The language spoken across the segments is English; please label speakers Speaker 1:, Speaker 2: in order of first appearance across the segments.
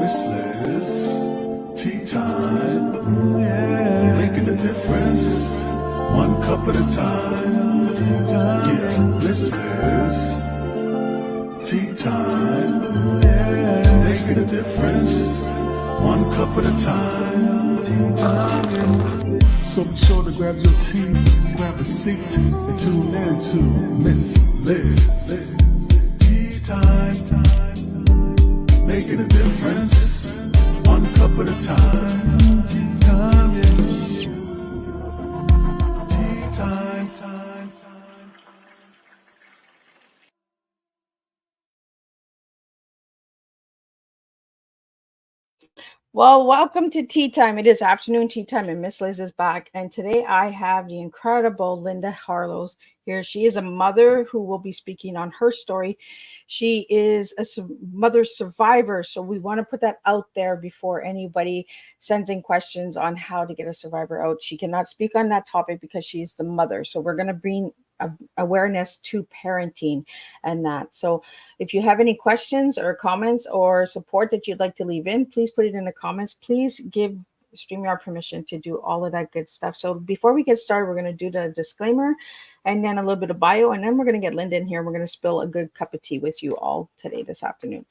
Speaker 1: Miss Liz, tea time, yeah, making a difference, one cup at a time, yeah, Miss Liz, tea time, yeah, making a difference, one cup at a time, tea time. So be sure to grab your tea, grab a seat, and tune in to Miss Liz, tea time. Making a difference, one cup at a time. Tea time, yeah. Tea time, time.
Speaker 2: Well, welcome to Tea Time. It is afternoon tea time, and Miss Liz is back. And today I have the incredible Linda Harlos here. She is a mother who will be speaking on her story. She is a mother survivor, so we want to put that out there before anybody sends in questions on how to get a survivor out. She cannot speak on that topic because she is the mother. So we're going to bring awareness to parenting and that. So if you have any questions or comments or support that you'd like to leave in, please put it in the comments. Please give StreamYard permission to do all of that good stuff. So before we get started, we're going to do the disclaimer and then a little bit of bio, and then we're going to get Linda in here. We're going to spill a good cup of tea with you all today, this afternoon.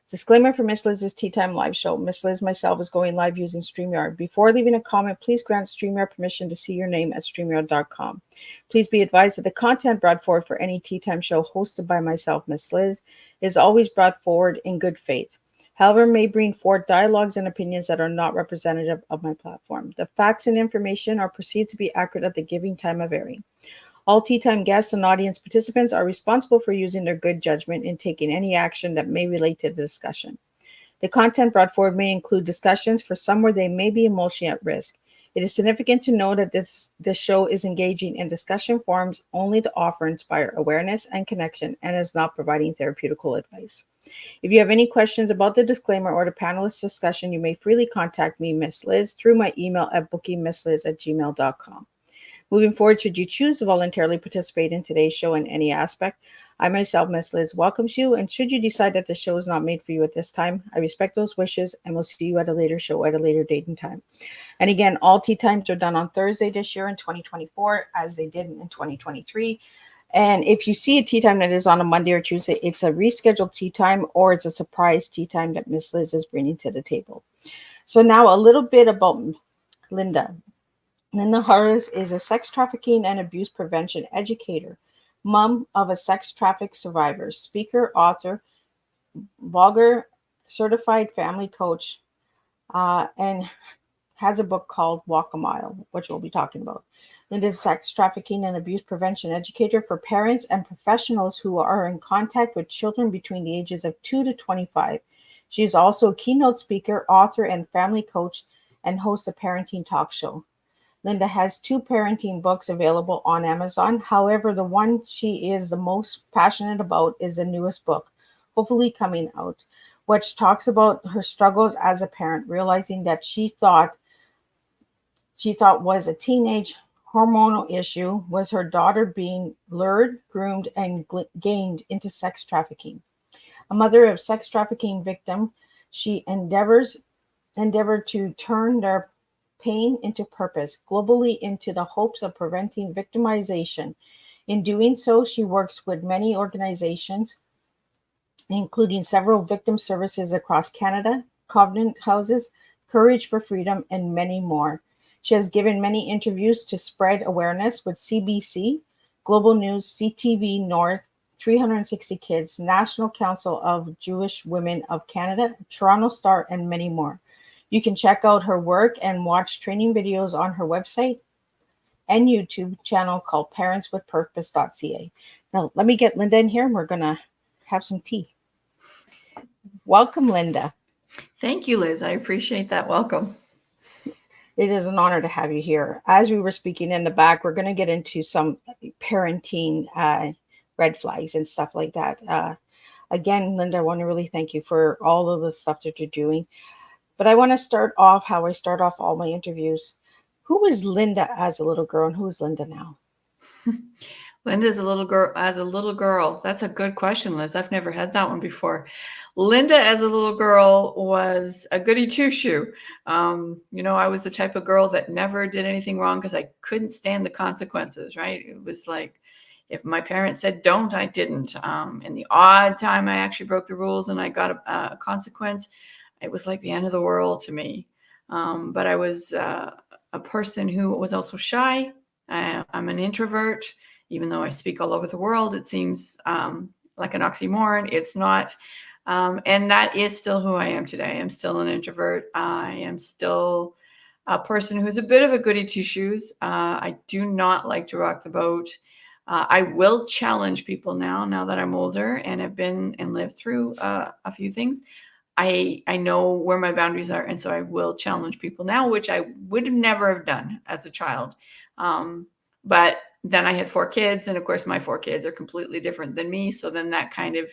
Speaker 2: Disclaimer for Miss Liz's Tea Time live show. Miss Liz myself is going live using StreamYard. Before leaving a comment, please grant StreamYard permission to see your name at StreamYard.com. Please be advised that the content brought forward for any Tea Time show hosted by myself, Miss Liz, is always brought forward in good faith. However, may bring forth dialogues and opinions that are not representative of my platform. The facts and information are perceived to be accurate at the giving time of airing. All Tea Time guests and audience participants are responsible for using their good judgment in taking any action that may relate to the discussion. The content brought forward may include discussions for some where they may be emotionally at risk. It is significant to know that this show is engaging in discussion forums only to offer inspire awareness and connection and is not providing therapeutical advice. If you have any questions about the disclaimer or the panelist discussion, you may freely contact me, Miss Liz, through my email at bookingmissliz@gmail.com. Moving forward, should you choose to voluntarily participate in today's show in any aspect, I myself, Miss Liz, welcomes you. And should you decide that the show is not made for you at this time, I respect those wishes and will see you at a later show at a later date and time. And again, all Tea Times are done on Thursday this year in 2024, as they did in 2023. And if you see a tea time that is on a Monday or Tuesday, it's a rescheduled tea time or it's a surprise tea time that Miss Liz is bringing to the table. So now a little bit about Linda. Linda Harlos is a sex trafficking and abuse prevention educator, mom of a sex trafficked survivor, speaker, author, blogger, certified family coach, and has a book called Walk a Mile, which we'll be talking about. Linda is a sex trafficking and abuse prevention educator for parents and professionals who are in contact with children between the ages of 2 to 25. She is also a keynote speaker, author, and family coach, and hosts a parenting talk show. Linda has 2 parenting books available on Amazon. However, the one she is the most passionate about is the newest book, hopefully coming out, which talks about her struggles as a parent, realizing that she thought was a teenage hormonal issue was her daughter being lured, groomed, and gained into sex trafficking. A mother of sex trafficking victim, she endeavored to turn their pain into purpose, globally into the hopes of preventing victimization. In doing so, she works with many organizations, including several victim services across Canada, Covenant Houses, Courage for Freedom, and many more. She has given many interviews to spread awareness with CBC, Global News, CTV North, 360 Kids, National Council of Jewish Women of Canada, Toronto Star, and many more. You can check out her work and watch training videos on her website and YouTube channel called Purpose.ca. Now, let me get Linda in here and we're going to have some tea. Welcome, Linda.
Speaker 3: Thank you, Liz. I appreciate that welcome.
Speaker 2: It is an honor to have you here. As we were speaking in the back, we're going to get into some parenting red flags and stuff like that. Again, Linda, I want to really thank you for all of the stuff that you're doing. But I want to start off how I start off all my interviews. Who was Linda as a little girl and who is Linda now?
Speaker 3: Linda as a little girl. That's a good question, Liz. I've never had that one before. Linda as a little girl was a goody two-shoe. I was the type of girl that never did anything wrong because I couldn't stand the consequences, right? It was like, if my parents said don't, I didn't. And the odd time I actually broke the rules and I got a consequence, it was like the end of the world to me. But I was a person who was also shy. I'm an introvert. Even though I speak all over the world, it seems like an oxymoron. It's not. And that is still who I am today. I'm still an introvert. I am still a person who's a bit of a goody two-shoes. I do not like to rock the boat. I will challenge people now that I'm older and have been and lived through a few things. I know where my boundaries are. And so I will challenge people now, which I would never have done as a child. But then I had 4 kids, and of course my 4 kids are completely different than me. So then that kind of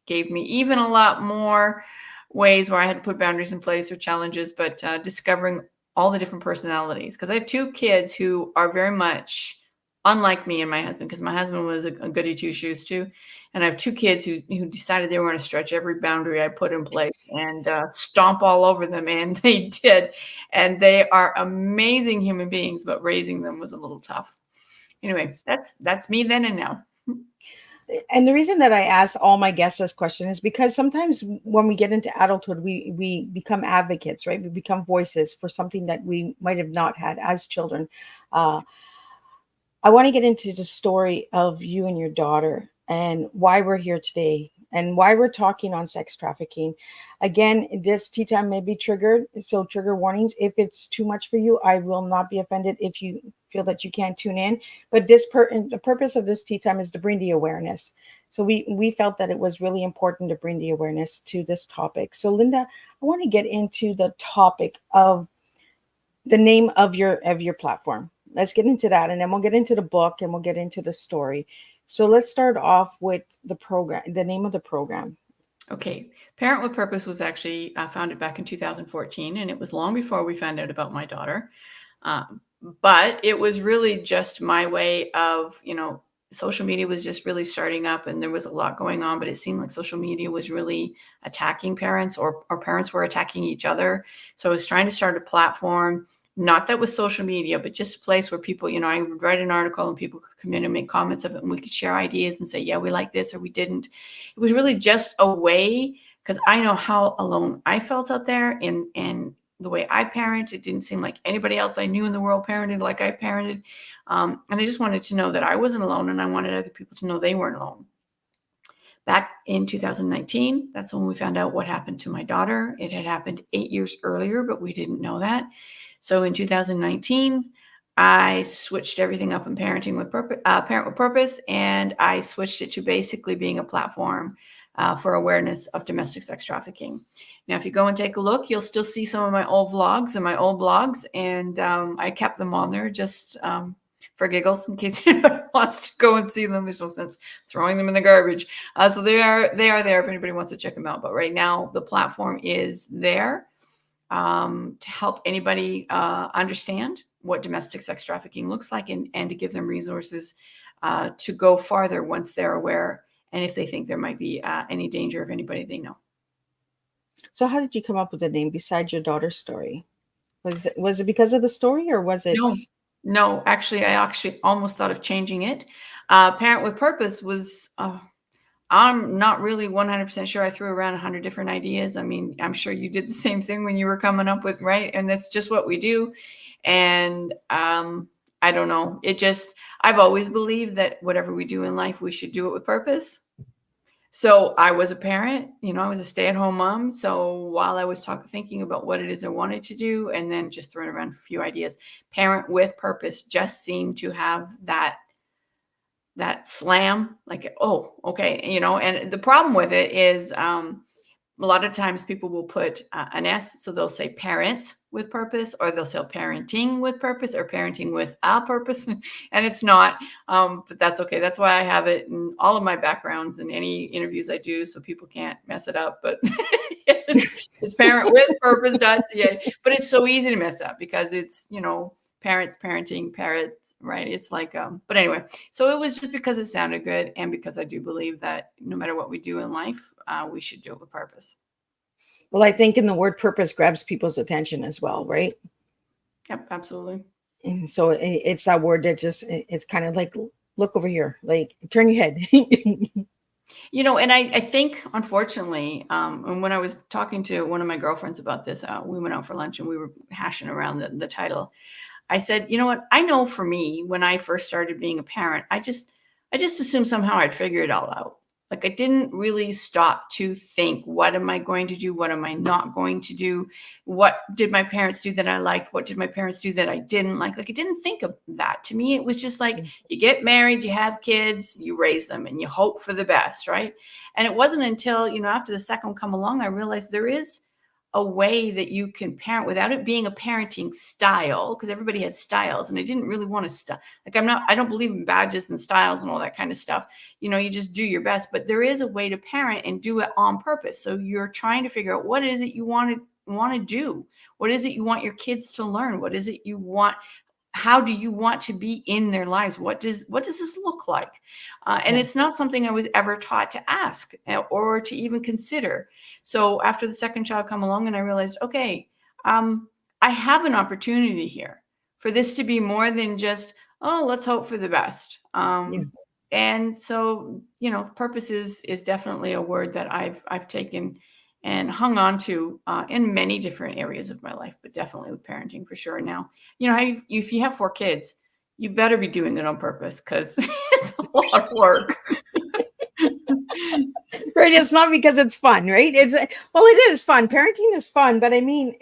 Speaker 3: gave me even a lot more ways where I had to put boundaries in place or challenges, but discovering all the different personalities. Because I have 2 kids who are very much unlike me and my husband, because my husband was a goody two-shoes too. And I have 2 kids who decided they were going to stretch every boundary I put in place and stomp all over them. And they did. And they are amazing human beings, but raising them was a little tough. Anyway, that's me then and now.
Speaker 2: And the reason that I ask all my guests this question is because sometimes when we get into adulthood, we become advocates, right? We become voices for something that we might have not had as children. I want to get into the story of you and your daughter and why we're here today and why we're talking on sex trafficking. Again, this tea time may be triggered, so trigger warnings. If it's too much for you, I will not be offended if you feel that you can't tune in. But the purpose of this tea time is to bring the awareness. So we felt that it was really important to bring the awareness to this topic. So Linda, I want to get into the topic of the name of your platform. Let's get into that, and then we'll get into the book and we'll get into the story. So let's start off with the program, the name of the program.
Speaker 3: Okay. Parent with Purpose was actually founded back in 2014, and it was long before we found out about my daughter. But it was really just my way of, social media was just really starting up and there was a lot going on, but it seemed like social media was really attacking parents or parents were attacking each other. So I was trying to start a platform, not that was social media, but just a place where people, I would write an article and people could come in and make comments of it and we could share ideas and say, yeah, we like this or we didn't. It was really just a way, because I know how alone I felt out there and the way I parent, it didn't seem like anybody else I knew in the world parented like I parented. And I just wanted to know that I wasn't alone and I wanted other people to know they weren't alone. Back in 2019, that's when we found out what happened to my daughter. It had happened 8 years earlier, but we didn't know that. So in 2019, I switched everything up in Parent with Purpose, and I switched it to basically being a platform for awareness of domestic sex trafficking. Now, if you go and take a look, you'll still see some of my old vlogs and my old blogs, and I kept them on there just for giggles in case anybody wants to go and see them. There's no sense throwing them in the garbage. So they are there if anybody wants to check them out. But right now, the platform is there to help anybody understand what domestic sex trafficking looks like and to give them resources to go farther once they're aware and if they think there might be any danger of anybody they know.
Speaker 2: So how did you come up with the name besides your daughter's story? Was it because of the story or was it?
Speaker 3: No, actually, I almost thought of changing it. Parent with Purpose was, I'm not really 100% sure. I threw around 100 different ideas. I mean, I'm sure you did the same thing when you were coming up with, right? And that's just what we do. And I don't know. I've always believed that whatever we do in life, we should do it with purpose. So I was a parent, I was a stay-at-home mom. So while I was thinking about what it is I wanted to do, and then just throwing around a few ideas, Parent with Purpose just seemed to have that slam, like, oh, okay. And the problem with it is a lot of times people will put an S. So they'll say parents with purpose, or they'll say parenting with purpose, or parenting with a purpose. And it's not, but that's okay. That's why I have it in all of my backgrounds and any interviews I do, so people can't mess it up. But it's parentwithpurpose.ca. But it's so easy to mess up because it's, parents, parenting, parrots, right? It's like, but anyway, so it was just because it sounded good, and because I do believe that no matter what we do in life, we should do it with purpose.
Speaker 2: Well, I think in the word purpose grabs people's attention as well, right?
Speaker 3: Yep, absolutely.
Speaker 2: And so it's that word that just, it's kind of like, look over here, like turn your head.
Speaker 3: And I think, unfortunately, and when I was talking to one of my girlfriends about this, we went out for lunch and we were hashing around the title. I said, you know what? I know for me, when I first started being a parent, I just assumed somehow I'd figure it all out. Like, I didn't really stop to think, what am I going to do? What am I not going to do? What did my parents do that I liked? What did my parents do that I didn't like? Like, I didn't think of that. To me, it was just like, you get married, you have kids, you raise them, and you hope for the best, right? And it wasn't until, after the second one come along, I realized there is a way that you can parent without it being a parenting style, because everybody had styles, and I didn't really want to I don't believe in badges and styles and all that kind of stuff. You just do your best, but there is a way to parent and do it on purpose. So you're trying to figure out, what is it you want to do? What is it you want your kids to learn? What is it you want? How do you want to be in their lives? What does this look like? And it's not something I was ever taught to ask or to even consider. So after the second child come along, and I realized, okay, I have an opportunity here for this to be more than just, oh, let's hope for the best. And so, purpose is definitely a word that I've taken and hung on to in many different areas of my life, but definitely with parenting for sure. Now, if you have 4 kids, you better be doing it on purpose, because it's a lot of work.
Speaker 2: Right. It's not because it's fun, right? It is fun. Parenting is fun, but I mean,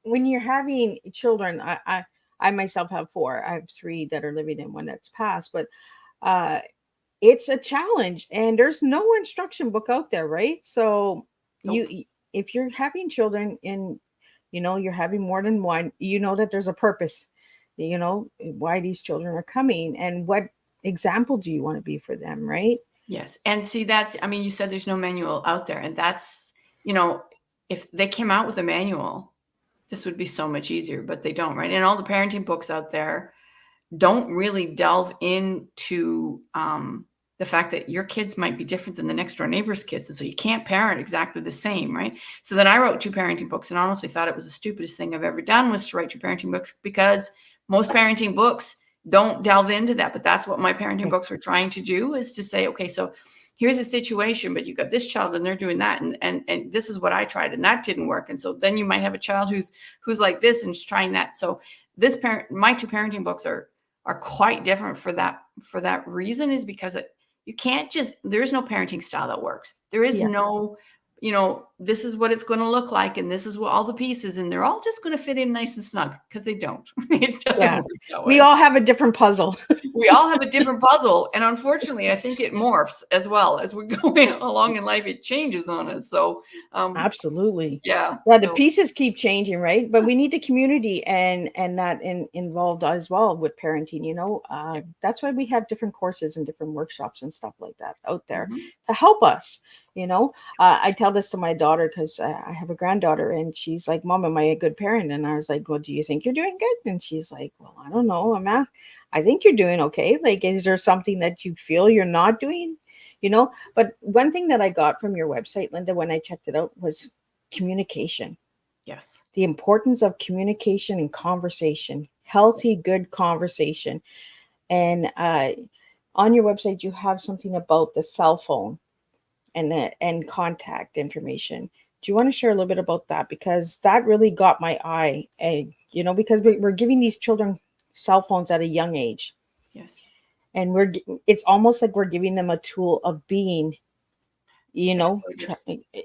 Speaker 2: when you're having children, I myself have 4. I have 3 that are living and 1 that's passed, but it's a challenge, and there's no instruction book out there, right? So
Speaker 3: Nope.
Speaker 2: if you're having children and you're having more than one, that there's a purpose, why these children are coming, and what example do you want to be for them, right?
Speaker 3: Yes. And see, you said there's no manual out there, and that's, if they came out with a manual, this would be so much easier, but they don't, right? And all the parenting books out there don't really delve into the fact that your kids might be different than the next door neighbor's kids. And so you can't parent exactly the same, right? So then I wrote 2 parenting books, and honestly thought it was the stupidest thing I've ever done, was to write 2 parenting books, because most parenting books don't delve into that. But that's what my parenting books were trying to do, is to say, okay, so here's a situation, but you got this child and they're doing that. And this is what I tried, and that didn't work. And so then you might have a child who's like this and trying that. So my 2 parenting books are quite different for that reason, is because you can't there's no parenting style that works. There is no, this is what it's going to look like, and this is what all the pieces, and they're all just going to fit in nice and snug, because they don't. It doesn't work that way.
Speaker 2: We all have a different puzzle.
Speaker 3: We all have a different puzzle, and unfortunately, I think it morphs as well as we're going along in life. It changes on us. So
Speaker 2: absolutely,
Speaker 3: yeah.
Speaker 2: The pieces keep changing, right? But we need the community and that involved as well with parenting. That's why we have different courses and different workshops and stuff like that out there to help us. I tell this to my daughter, because I have a granddaughter, and she's like, "Mom, am I a good parent?" And I was like, "Well, do you think you're doing good?" And she's like, "Well, I don't know. I think you're doing okay. Like, is there something that you feel you're not doing?" But one thing that I got from your website, Linda, when I checked it out, was communication.
Speaker 3: Yes.
Speaker 2: The importance of communication and conversation, healthy, good conversation. And on your website, you have something about the cell phone and contact information. Do you want to share a little bit about that? Because that really got my eye, because we're giving these children cell phones at a young age.
Speaker 3: Yes.
Speaker 2: And it's almost like we're giving them a tool of being,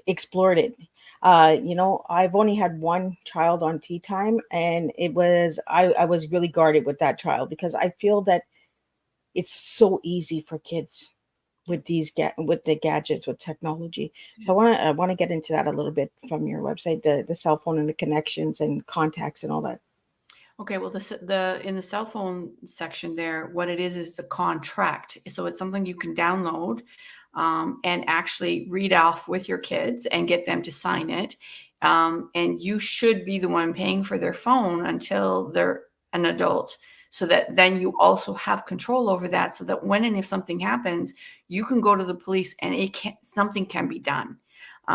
Speaker 2: exploited. I've only had 1 child on Teatime, and it was, I was really guarded with that child, because I feel that it's so easy for kids with with the gadgets, with technology. Yes. So I want to get into that a little bit from your website, the cell phone and the connections and contacts and all that.
Speaker 3: Okay, well, in the cell phone section there, what it is a contract. So it's something you can download and actually read off with your kids and get them to sign it. And you should be the one paying for their phone until an adult, so that then you also have control over that, so that when and if something happens, you can go to the police and something can be done.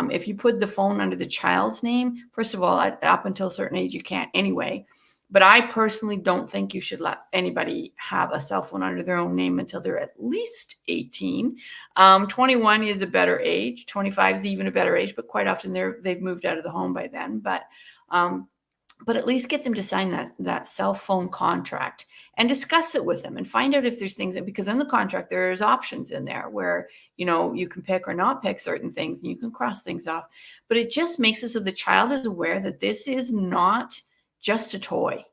Speaker 3: If you put the phone under the child's name, first of all, up until a certain age, you can't anyway. But I personally don't think you should let anybody have a cell phone under their own name until they're at least 18. 21 is a better age. 25 is even a better age, but quite often they've moved out of the home by then. But at least get them to sign that cell phone contract and discuss it with them and find out if there's things because in the contract, there's options in there where, you can pick or not pick certain things and you can cross things off. But it just makes it so the child is aware that this is not just a toy.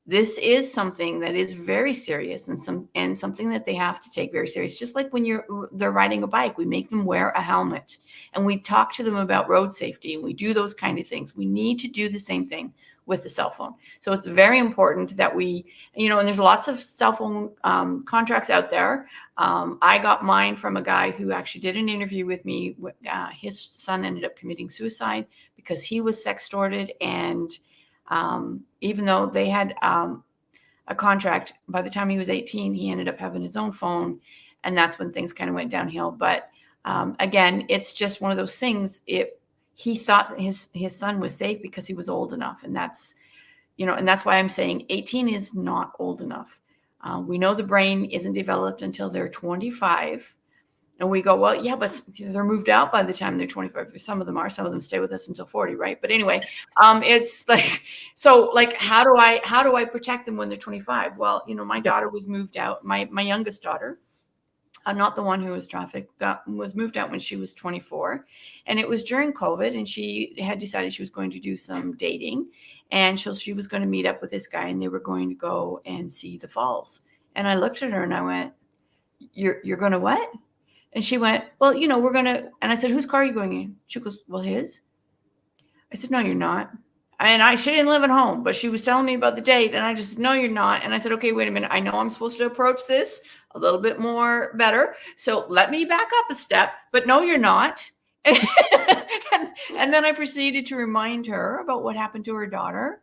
Speaker 3: This is something that is very serious and something that they have to take very serious. Just like when they're riding a bike, we make them wear a helmet and we talk to them about road safety and we do those kind of things. We need to do the same thing with the cell phone. So it's very important that we, and there's lots of cell phone contracts out there. I got mine from a guy who actually did an interview with me. His son ended up committing suicide because he was sextorted, and even though they had a contract, by the time he was 18, he ended up having his own phone, and that's when things kind of went downhill. But again, it's just one of those things. He thought his son was safe because he was old enough, and that's why I'm saying 18 is not old enough. We know the brain isn't developed until they're 25. And we go, well, yeah, but they're moved out by the time they're 25. Some of them stay with us until 40, right? But anyway, it's like, so like, how do I protect them when they're 25? Well, my daughter was moved out. My youngest daughter, not the one who was trafficked, was moved out when she was 24. And it was during COVID, and she had decided she was going to do some dating. And she was going to meet up with this guy, and they were going to go and see the falls. And I looked at her and I went, you're going to what? And she went, well, we're going to, and I said, whose car are you going in? She goes, well, his. I said, no, you're not. And she didn't live at home, but she was telling me about the date. And I just, no, you're not. And I said, okay, wait a minute. I know I'm supposed to approach this a little bit more better. So let me back up a step, but no, you're not. And then I proceeded to remind her about what happened to her daughter,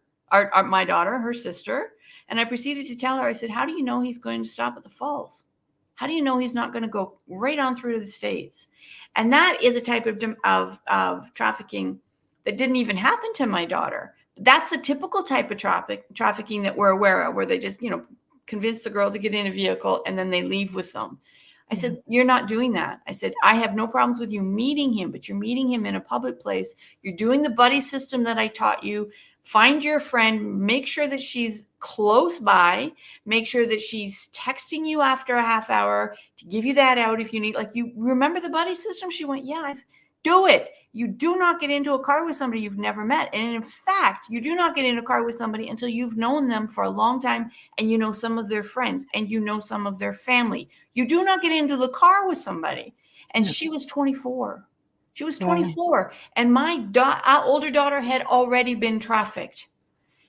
Speaker 3: my daughter, her sister. And I proceeded to tell her, I said, how do you know he's going to stop at the falls? How do you know he's not going to go right on through to the States? And that is a type of trafficking that didn't even happen to my daughter. That's the typical type of trafficking that we're aware of, where they just, convince the girl to get in a vehicle and then they leave with them. I said, you're not doing that. I said, I have no problems with you meeting him, but you're meeting him in a public place. You're doing the buddy system that I taught you. Find your friend, make sure that she's close by, make sure that she's texting you after a half hour to give you that out if you need, like, you remember the buddy system? She went, yeah. I said, do it. You do not get into a car with somebody you've never met. And in fact, you do not get in a car with somebody until you've known them for a long time and you know some of their friends and you know some of their family. You do not get into the car with somebody. And she was 24. She was 24, and my older daughter had already been trafficked.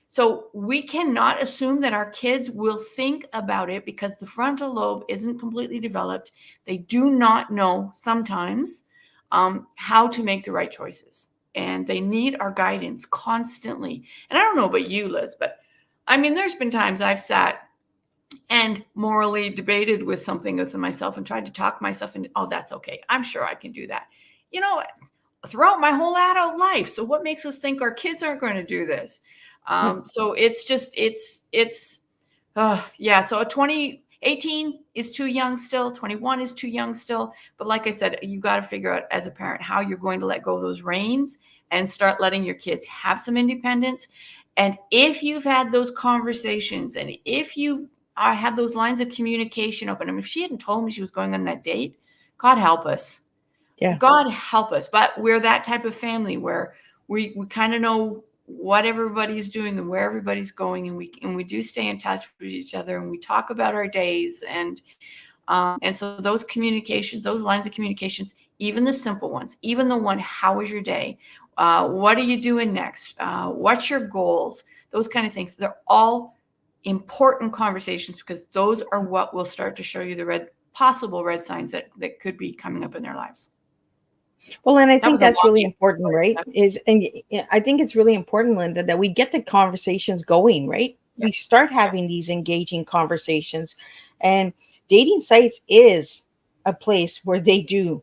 Speaker 3: So we cannot assume that our kids will think about it because the frontal lobe isn't completely developed. They do not know sometimes how to make the right choices, and they need our guidance constantly. And I don't know about you, Liz, but I mean, there's been times I've sat and morally debated with something with myself and tried to talk myself into, oh, that's okay. I'm sure I can do that. Throughout my whole adult life. So what makes us think our kids aren't going to do this? So it's just, So 18 is too young still. 21 is too young still. But like I said, you got to figure out as a parent how you're going to let go of those reins and start letting your kids have some independence. And if you've had those conversations and if you have those lines of communication open, I mean, if she hadn't told me she was going on that date, God help us. Yeah. God help us. But we're that type of family where we kind of know what everybody's doing and where everybody's going. And we do stay in touch with each other and we talk about our days. And so those communications, those lines of communications, even the simple ones, even the one, how was your day? What are you doing next? What's your goals? Those kind of things. They're all important conversations because those are what will start to show you the possible red signs that could be coming up in their lives.
Speaker 2: Well, and I think that's really important, right? I think it's really important, Linda, that we get the conversations going, right?
Speaker 3: Yeah.
Speaker 2: we start having these engaging conversations. And dating sites is a place where they do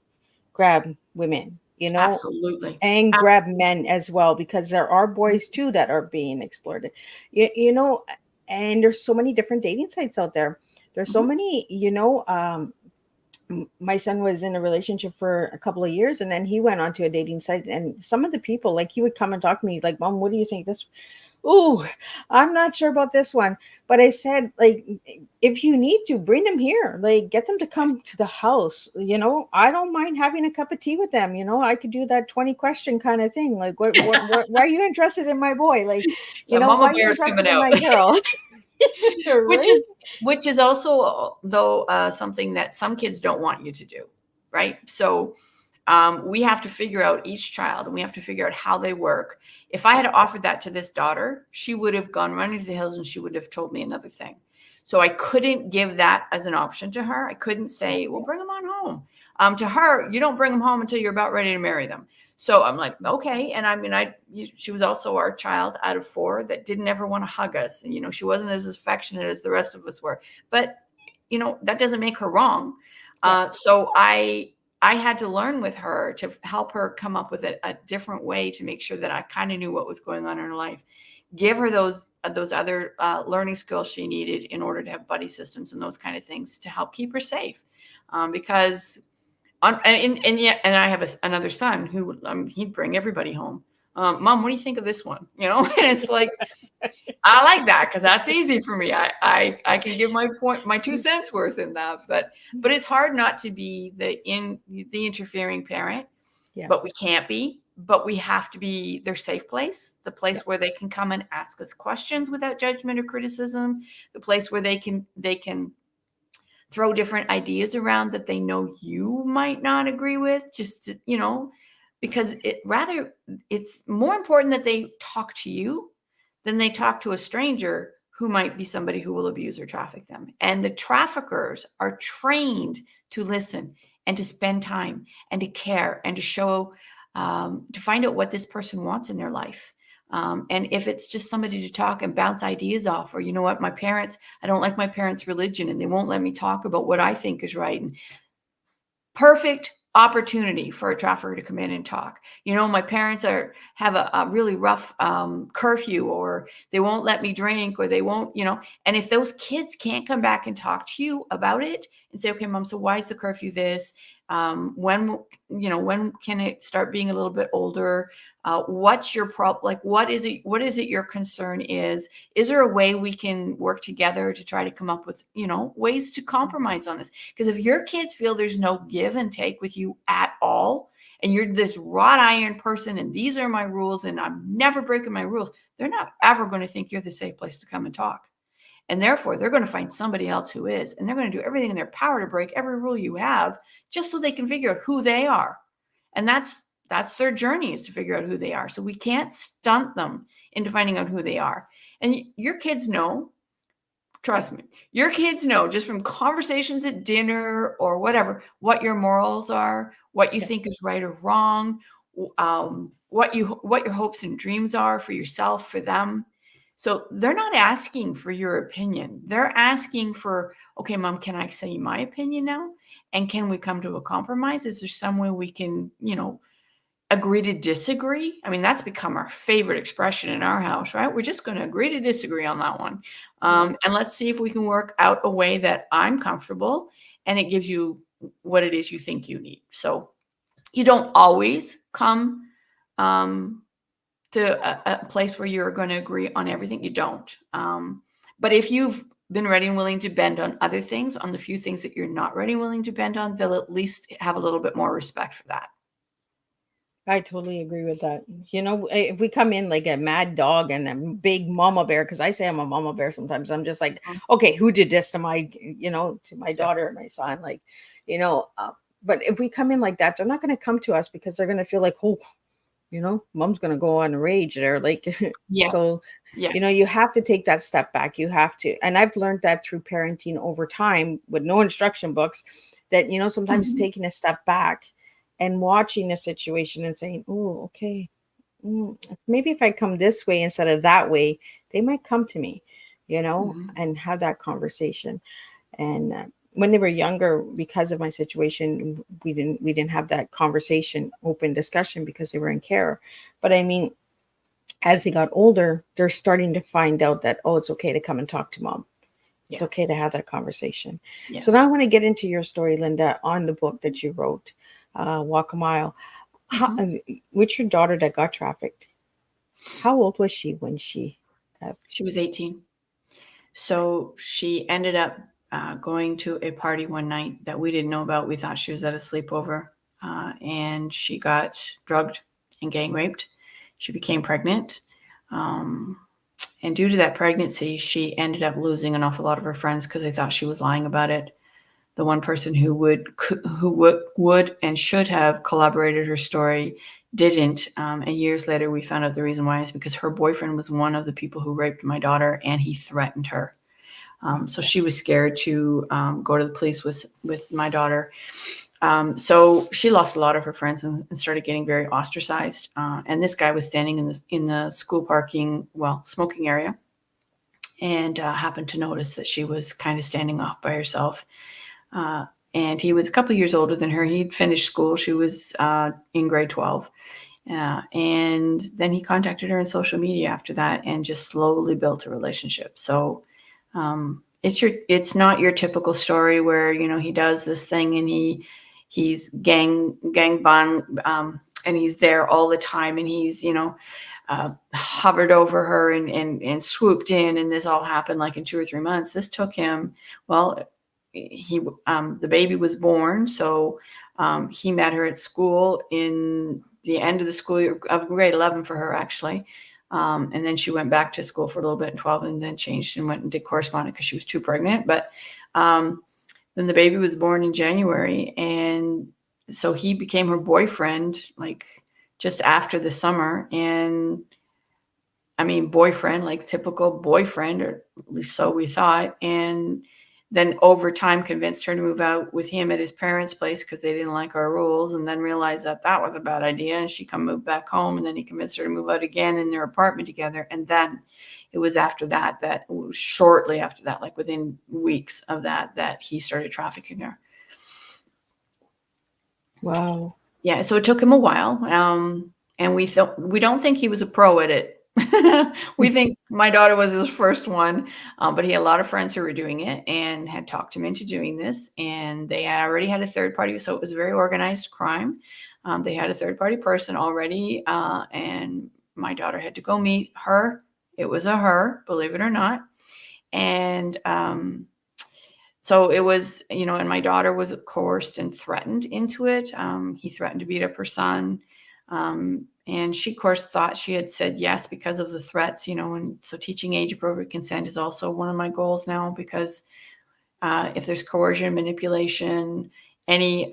Speaker 2: grab women,
Speaker 3: Absolutely.
Speaker 2: and grab
Speaker 3: Absolutely.
Speaker 2: men as well, because there are boys too that are being exploited. And there's so many different dating sites out there. There's so
Speaker 3: Mhm.
Speaker 2: many, my son was in a relationship for a couple of years, and then he went onto a dating site, and some of the people, like, he would come and talk to me like, Mom, what do you think this? Oh, I'm not sure about this one. But I said, like, if you need to, bring them here, like, get them to
Speaker 3: Yes.
Speaker 2: come to the house. I don't mind having a cup of tea with them. I could do that 20 question kind of thing. Like, what why are you interested in my boy? Like,
Speaker 3: The
Speaker 2: why
Speaker 3: mama
Speaker 2: are you
Speaker 3: bear is
Speaker 2: interested
Speaker 3: coming
Speaker 2: in
Speaker 3: out.
Speaker 2: my girl?
Speaker 3: Which
Speaker 2: Right?
Speaker 3: is which is also, though, something that some kids don't want you to do, right? So, we have to figure out each child, and we have to figure out how they work. If I had offered that to this daughter, she would have gone running to the hills, and she would have told me another thing. So I couldn't give that as an option to her. I couldn't say, "Well, bring them on home." To her, you don't bring them home until you're about ready to marry them. So I'm like, okay. And I mean, she was also our child out of 4 that didn't ever want to hug us. And, she wasn't as affectionate as the rest of us were. But, that doesn't make her wrong.
Speaker 2: Yeah.
Speaker 3: So I had to learn with her to help her come up with a different way to make sure that I kind of knew what was going on in her life. Give her those other learning skills she needed in order to have buddy systems and those kind of things to help keep her safe. Because and I have another son who he'd bring everybody home. Mom, what do you think of this one? And it's like, I like that because that's easy for me. I can give my 2 cents worth in that, but it's hard not to be the interfering parent.
Speaker 2: Yeah.
Speaker 3: But we can't be. But we have to be their safe place, the place where they can come and ask us questions without judgment or criticism, the place where they can throw different ideas around that they know you might not agree with, just to, because it's more important that they talk to you than they talk to a stranger who might be somebody who will abuse or traffic them. And the traffickers are trained to listen and to spend time and to care and to show, to find out what this person wants in their life. And if it's just somebody to talk and bounce ideas off, or, what, I don't like my parents' religion and they won't let me talk about what I think is right. And perfect opportunity for a trafficker to come in and talk. My parents have a really rough curfew, or they won't let me drink, or they won't, and if those kids can't come back and talk to you about it and say, okay, Mom, so why is the curfew this? When can it start being a little bit older? What's your problem? Like, what is it your concern is? Is there a way we can work together to try to come up with, ways to compromise on this? Because if your kids feel there's no give and take with you at all, and you're this wrought iron person, and these are my rules, and I'm never breaking my rules, they're not ever going to think you're the safe place to come and talk. And therefore, they're going to find somebody else who is, and they're going to do everything in their power to break every rule you have, just so they can figure out who they are. And that's their journey, is to figure out who they are. So we can't stunt them into finding out who they are. And your kids know, trust me, your kids know just from conversations at dinner or whatever, what your morals are, what you think is right or wrong, what your hopes and dreams are for yourself, for them. So they're not asking for your opinion. They're asking for, okay, Mom, can I say my opinion now? And can we come to a compromise? Is there some way we can, agree to disagree? I mean, that's become our favorite expression in our house, right? We're just going to agree to disagree on that one. And let's see if we can work out a way that I'm comfortable and it gives you what it is you think you need. So you don't always come to a place where you're going to agree on everything. You don't. But if you've been ready and willing to bend on other things, on the few things that you're not ready and willing to bend on, they'll at least have a little bit more respect for that.
Speaker 2: I totally agree with that. If we come in like a mad dog and a big mama bear, because I say I'm a mama bear sometimes, I'm just like, okay, who did this to my daughter and my son? Like, but if we come in like that, they're not going to come to us because they're going to feel like, oh, Mom's going to go on a rage there. Like,
Speaker 3: Yeah.
Speaker 2: So,
Speaker 3: Yes.
Speaker 2: you have to take that step back. You have to. And I've learned that through parenting over time with no instruction books, that, sometimes taking a step back and watching a situation and saying, oh, okay, maybe if I come this way instead of that way, they might come to me. and have that conversation. And when they were younger, because of my situation, we didn't have that conversation, open discussion, because they were in care. But I mean, as they got older, they're starting to find out that, oh, it's okay to come and talk to mom. It's okay to have that conversation.
Speaker 3: Yeah.
Speaker 2: So now I want to get into your story, Linda, on the book that you wrote, Walk a Mile. With your daughter that got trafficked, how old was she when she?
Speaker 3: She was 18. So she ended up going to a party one night that we didn't know about. We thought she was at a sleepover, and she got drugged and gang raped. She became pregnant. And due to that pregnancy, she ended up losing an awful lot of her friends because they thought she was lying about it. The one person who would and should have corroborated her story didn't. And years later, we found out the reason why is because her boyfriend was one of the people who raped my daughter, and he threatened her. So she was scared to go to the police with my daughter. So she lost a lot of her friends and started getting very ostracized. And this guy was standing in the school parking, smoking area, and happened to notice that she was kind of standing off by herself. And he was a couple of years older than her. He'd finished school. She was in grade 12. And then he contacted her on social media after that and just slowly built a relationship. So it's not your typical story where, he does this thing and he's gang bang, and he's there all the time, and he's, hovered over her and swooped in, and this all happened like in 2 or 3 months. This took him, the baby was born. So he met her at school in the end of the school year of grade 11 for her, actually. And then she went back to school for a little bit in 12 and then changed and went and did correspondence because she was too pregnant. But then the baby was born in January. And so he became her boyfriend, like just after the summer. And I mean, boyfriend, like typical boyfriend, or at least so we thought. And then over time convinced her to move out with him at his parents' place because they didn't like our rules, and then realized that was a bad idea. And she moved back home, and then he convinced her to move out again in their apartment together. And then it was after that shortly after that, like within weeks of that he started trafficking her.
Speaker 2: Wow.
Speaker 3: Yeah. So it took him a while. And we don't think he was a pro at it. We think my daughter was his first one, but he had a lot of friends who were doing it and had talked him into doing this. And they had already had a third party. So it was a very organized crime. They had a third party person already. And my daughter had to go meet her. It was a her, believe it or not. And so it was, and my daughter was coerced and threatened into it. He threatened to beat up her son. And she, of course, thought she had said yes because of the threats, and so teaching age-appropriate consent is also one of my goals now, because if there's coercion, manipulation, any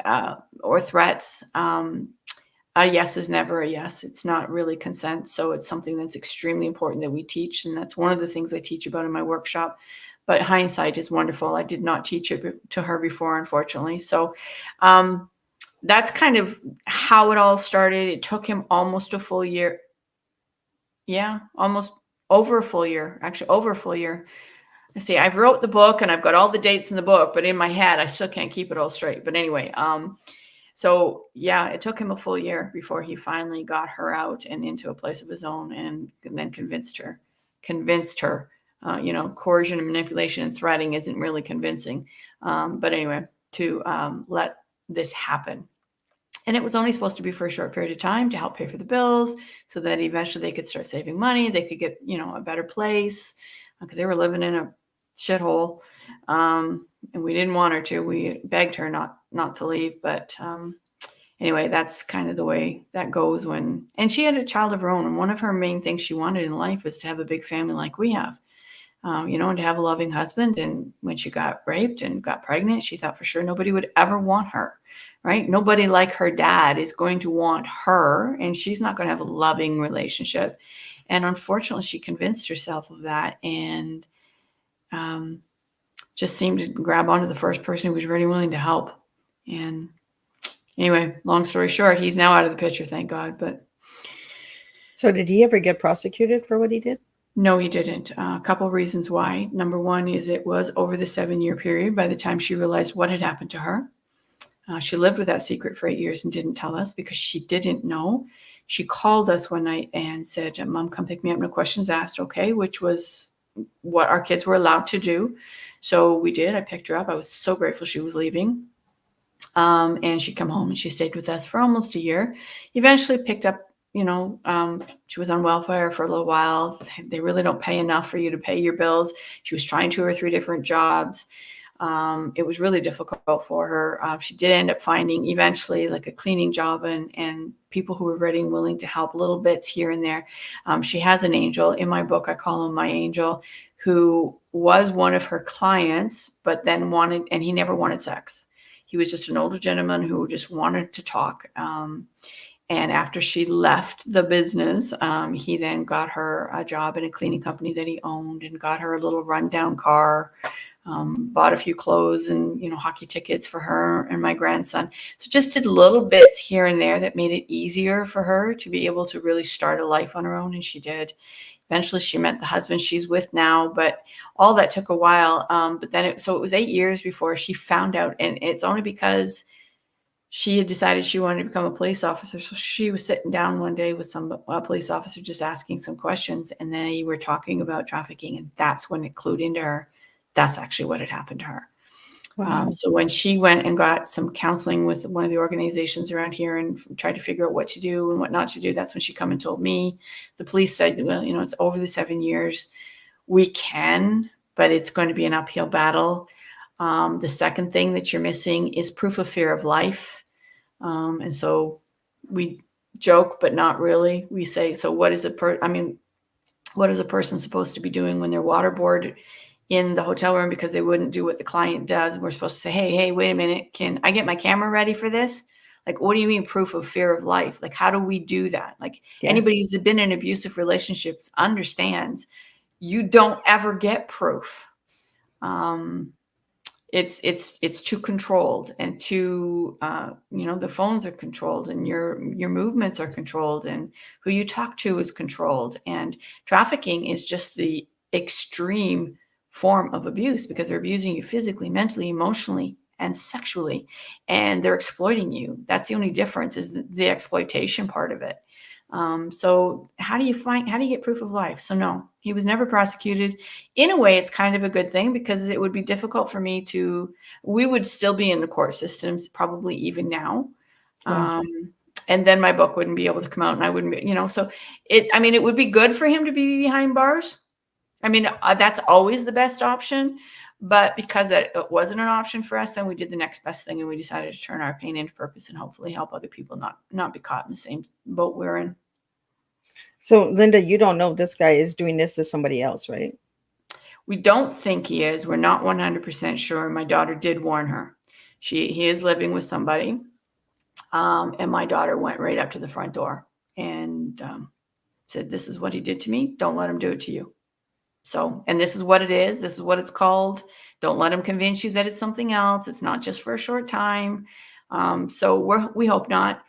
Speaker 3: or threats, a yes is never a yes. It's not really consent. So it's something that's extremely important that we teach. And that's one of the things I teach about in my workshop. But hindsight is wonderful. I did not teach it to her before, unfortunately. So that's kind of how it all started. It took him almost a full year. Yeah, almost over a full year, actually over a full year. I see, I've wrote the book and I've got all the dates in the book, but in my head, I still can't keep it all straight. But anyway, so yeah, it took him a full year before he finally got her out and into a place of his own, and then convinced her, coercion and manipulation and threatening isn't really convincing. But anyway, to let this happen. And it was only supposed to be for a short period of time to help pay for the bills, so that eventually they could start saving money. They could get, a better place, because they were living in a shithole. And we didn't want her to. We begged her not to leave. But anyway, that's kind of the way that goes and she had a child of her own. And one of her main things she wanted in life was to have a big family like we have. And to have a loving husband. And when she got raped and got pregnant, she thought for sure nobody would ever want her, right? Nobody like her dad is going to want her, and she's not going to have a loving relationship. And unfortunately, she convinced herself of that, and just seemed to grab onto the first person who was ready and willing to help. And anyway, long story short, he's now out of the picture, thank God. But
Speaker 2: so did he ever get prosecuted for what he did?
Speaker 3: No, he didn't. A couple of reasons why. Number one is it was over the 7-year period by the time she realized what had happened to her. She lived with that secret for 8 years and didn't tell us because she didn't know. She called us one night and said, Mom, come pick me up. No questions asked. Okay, which was what our kids were allowed to do. So we did. I picked her up. I was so grateful she was leaving. And she'd come home and she stayed with us for almost a year. Eventually picked up, she was on welfare for a little while. They really don't pay enough for you to pay your bills. She was trying 2 or 3 different jobs. It was really difficult for her. She did end up finding eventually like a cleaning job and people who were ready and willing to help little bits here and there. She has an angel. In my book, I call him my angel, who was one of her clients, but then and he never wanted sex. He was just an older gentleman who just wanted to talk. And after she left the business, he then got her a job in a cleaning company that he owned and got her a little rundown car, bought a few clothes and, hockey tickets for her and my grandson. So just did little bits here and there that made it easier for her to be able to really start a life on her own. And she did. Eventually she met the husband she's with now, but all that took a while. But then it was 8 years before she found out. And it's only because she had decided she wanted to become a police officer. So she was sitting down one day with a police officer, just asking some questions. And they were talking about trafficking. And that's when it clued into her. That's actually what had happened to her.
Speaker 2: Wow.
Speaker 3: So when she went and got some counseling with one of the organizations around here and tried to figure out what to do and what not to do, that's when she come and told me. The police said, well, it's over the 7 years. We can, but it's going to be an uphill battle. The second thing that you're missing is proof of fear of life. And so we joke, but not really. We say, so what is what is a person supposed to be doing when they're waterboarded in the hotel room because they wouldn't do what the client does? We're supposed to say, hey, wait a minute. Can I get my camera ready for this? Like, what do you mean proof of fear of life? Like, how do we do that? Like anybody who's been in abusive relationships understands you don't ever get proof. It's too controlled and too, the phones are controlled and your movements are controlled and who you talk to is controlled. And trafficking is just the extreme form of abuse because they're abusing you physically, mentally, emotionally, and sexually, and they're exploiting you. That's the only difference is the exploitation part of it. So how do you get proof of life? So no, he was never prosecuted. In a way, it's kind of a good thing because it would be difficult for me we would still be in the court systems, probably even now.
Speaker 2: Yeah.
Speaker 3: And then my book wouldn't be able to come out and I wouldn't be, so it would be good for him to be behind bars. That's always the best option, but because it wasn't an option for us, then we did the next best thing and we decided to turn our pain into purpose and hopefully help other people not be caught in the same boat we're in.
Speaker 2: So Linda, you don't know this guy is doing this to somebody else, right?
Speaker 3: We don't think he is. We're not 100% sure. My daughter did warn her. He is living with somebody. And my daughter went right up to the front door and said, this is what he did to me. Don't let him do it to you. So, and this is what it is. This is what it's called. Don't let him convince you that it's something else. It's not just for a short time. So we hope not.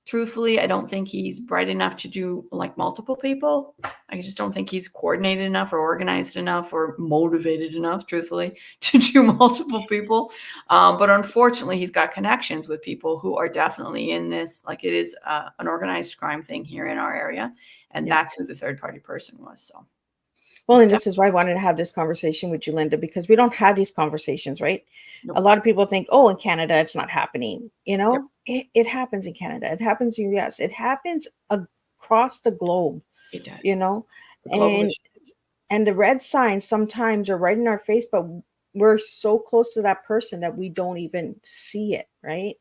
Speaker 3: Truthfully, I don't think he's bright enough to do like multiple people. I just don't think he's coordinated enough or organized enough or motivated enough, truthfully, to do multiple people. But unfortunately, he's got connections with people who are definitely in this, like it is an organized crime thing here in our area. And that's who the third party person was. So.
Speaker 2: Well, and this is why I wanted to have this conversation with you, Linda, because we don't have these conversations, right? Nope. A lot of people think, oh, in Canada, it's not happening. Yep. It happens in Canada. It happens in the US. It happens across the globe.
Speaker 3: It does.
Speaker 2: And the red signs sometimes are right in our face, but we're so close to that person that we don't even see it, right?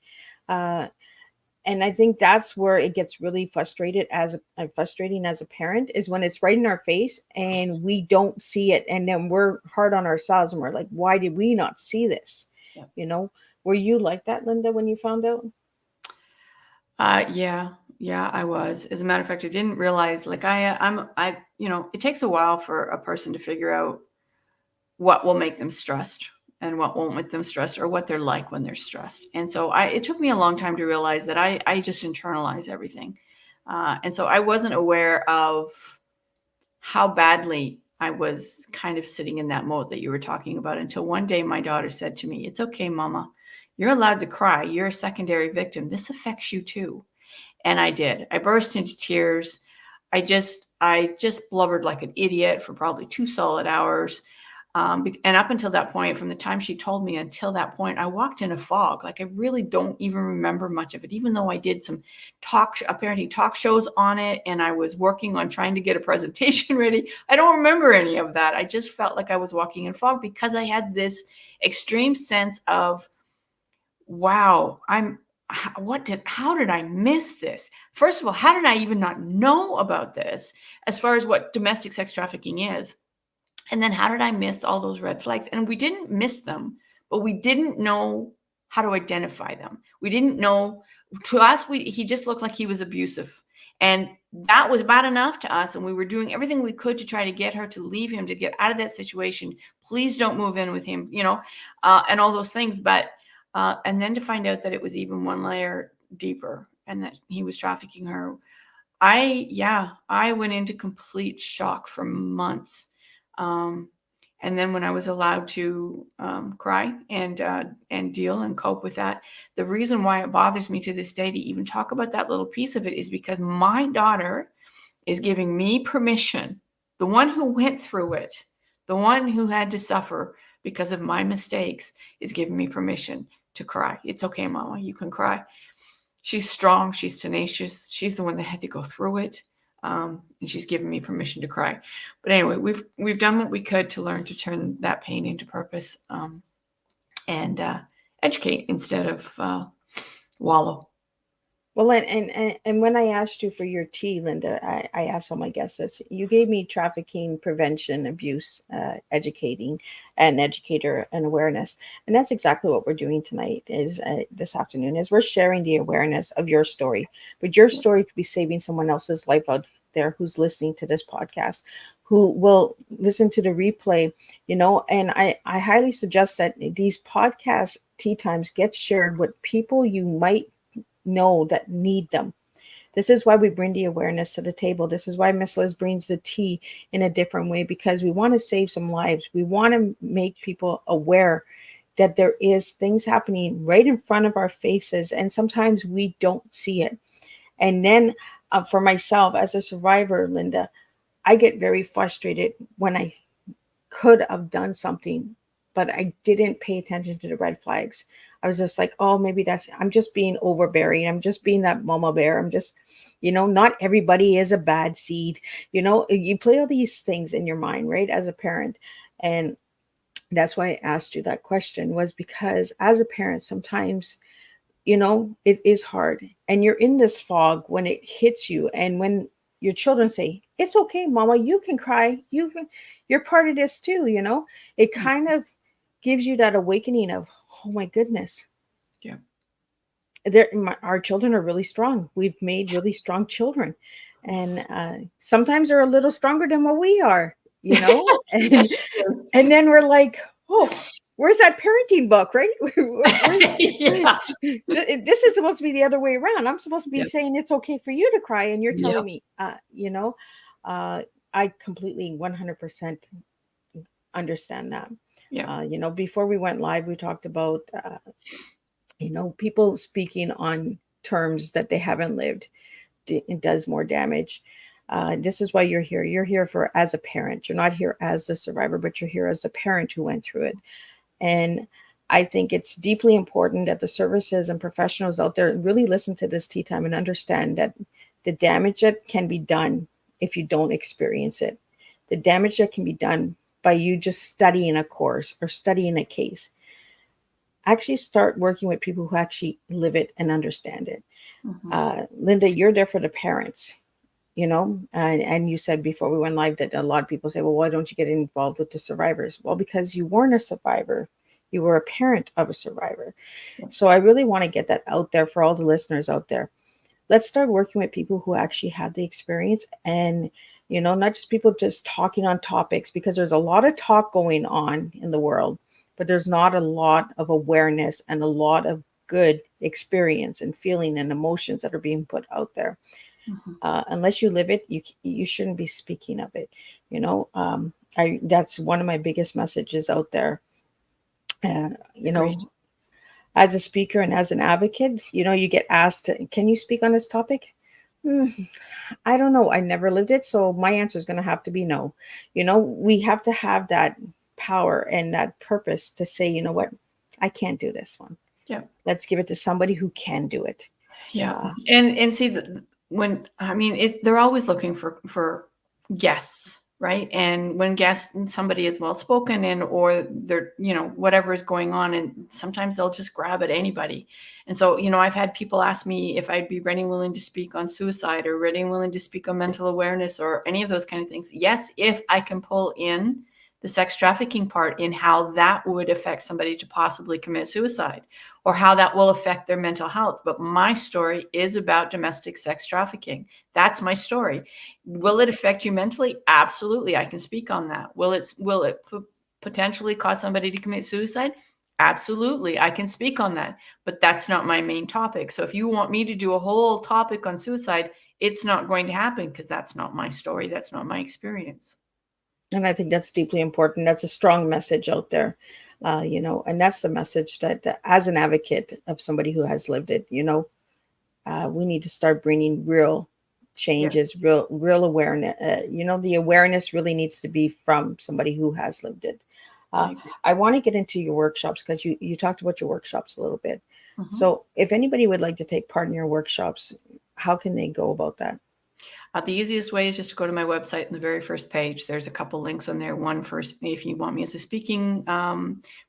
Speaker 2: And I think that's where it gets really frustrating as a parent is when it's right in our face and we don't see it. And then we're hard on ourselves and we're like, why did we not see this? Yeah. Were you like that, Linda, when you found out?
Speaker 3: Yeah, I was. As a matter of fact, I didn't realize it takes a while for a person to figure out what will make them stressed and what won't make them stressed or what they're like when they're stressed. And so it took me a long time to realize that I just internalize everything. And so I wasn't aware of how badly I was kind of sitting in that mode that you were talking about, until one day my daughter said to me, "It's okay, Mama. You're allowed to cry. You're a secondary victim. This affects you too." And I did. I burst into tears. I just blubbered like an idiot for probably 2 solid hours. And up until that point, from the time she told me until that point, I walked in a fog. Like, I really don't even remember much of it, even though I did some parenting talk shows on it, and I was working on trying to get a presentation ready. I don't remember any of that. I just felt like I was walking in fog because I had this extreme sense of, wow, how did I miss this? First of all, how did I even not know about this as far as what domestic sex trafficking is? And then how did I miss all those red flags? And we didn't miss them, but we didn't know how to identify them. We didn't know. To us, he just looked like he was abusive. And that was bad enough to us. And we were doing everything we could to try to get her to leave him, to get out of that situation. Please don't move in with him, and all those things. But and then to find out that it was even one layer deeper and that he was trafficking her. I went into complete shock for months. And then when I was allowed to cry and deal and cope with that, the reason why it bothers me to this day to even talk about that little piece of it is because my daughter is giving me permission, the one who went through it, the one who had to suffer because of my mistakes, is giving me permission to cry. It's okay, Mama, you can cry. She's strong. She's tenacious. She's the one that had to go through it. And she's given me permission to cry. But anyway, we've done what we could to learn to turn that pain into purpose, and educate instead of wallow.
Speaker 2: Well, and when I asked you for your tea, Linda, I asked all my guests this. You gave me trafficking, prevention, abuse, educating, and educator and awareness. And that's exactly what we're doing tonight, is this afternoon, is we're sharing the awareness of your story. But your story could be saving someone else's life out there who's listening to this podcast, who will listen to the replay, and I highly suggest that these podcast tea times get shared with people you might know that need them. This is why we bring the awareness to the table. This is why Miss Liz brings the tea in a different way, because we want to save some lives. We want to make people aware that there is things happening right in front of our faces, and sometimes we don't see it. And then for myself as a survivor, Linda, I get very frustrated when I could have done something, but I didn't pay attention to the red flags. I was just like, oh, maybe I'm just being overbearing. I'm just being that mama bear. I'm just, not everybody is a bad seed. You play all these things in your mind, right? As a parent. And that's why I asked you that question, was because as a parent, sometimes, it is hard. And you're in this fog when it hits you. And when your children say, it's okay, Mama, you can cry. You're part of this too, it kind of gives you that awakening of, oh my goodness.
Speaker 3: Yeah.
Speaker 2: Our children are really strong. We've made really strong children. And sometimes they're a little stronger than what we are, and then we're like, oh, where's that parenting book, right?
Speaker 3: Yeah.
Speaker 2: This is supposed to be the other way around. I'm supposed to be saying it's okay for you to cry, and you're telling me, I completely 100% understand that.
Speaker 3: Yeah.
Speaker 2: Before we went live, we talked about, people speaking on terms that they haven't lived. It does more damage. This is why you're here. You're here as a parent. You're not here as a survivor, but you're here as a parent who went through it. And I think it's deeply important that the services and professionals out there really listen to this tea time and understand that the damage that can be done if you don't experience it, the damage that can be done by you just studying a course or studying a case, actually start working with people who actually live it and understand it. Mm-hmm. Linda, you're there for the parents, and you said before we went live that a lot of people say, well, why don't you get involved with the survivors? Well, because you weren't a survivor. You were a parent of a survivor. So I really want to get that out there for all the listeners out there. Let's start working with people who actually have the experience, and not just people just talking on topics, because there's a lot of talk going on in the world, but there's not a lot of awareness and a lot of good experience and feeling and emotions that are being put out there. Unless you live it, you shouldn't be speaking of it. You know, that's one of my biggest messages out there. You
Speaker 3: Agreed.
Speaker 2: know, as a speaker and as an advocate, you know, you get asked, can you speak on this topic? I don't know. I never lived it. So my answer is going to have to be no. You know, we have to have that power and that purpose to say, you know what, I can't do this one.
Speaker 3: Yeah.
Speaker 2: Let's give it to somebody who can do it.
Speaker 3: Yeah. And see, they're always looking for guests, right? And when somebody is well spoken and or they're, you know, whatever is going on, and sometimes they'll just grab at anybody. And so, you know, I've had people ask me if I'd be ready and willing to speak on suicide or ready and willing to speak on mental awareness or any of those kind of things. Yes, if I can pull in the sex trafficking part in how that would affect somebody to possibly commit suicide or how that will affect their mental health. But my story is about domestic sex trafficking. That's my story. Will it affect you mentally? Absolutely. I can speak on that. Will it potentially cause somebody to commit suicide? Absolutely. I can speak on that, but that's not my main topic. So if you want me to do a whole topic on suicide, it's not going to happen because that's not my story. That's not my experience.
Speaker 2: And I think that's deeply important. That's a strong message out there, you know, and that's the message that as an advocate of somebody who has lived it, you know, we need to start bringing real changes, real awareness. You know, the awareness really needs to be from somebody who has lived it. I want to get into your workshops because you talked about your workshops a little bit. So if anybody would like to take part in your workshops, how can they go about that?
Speaker 3: The easiest way is just to go to my website in the very first page. There's a couple links on there. One first, if you want me as a speaking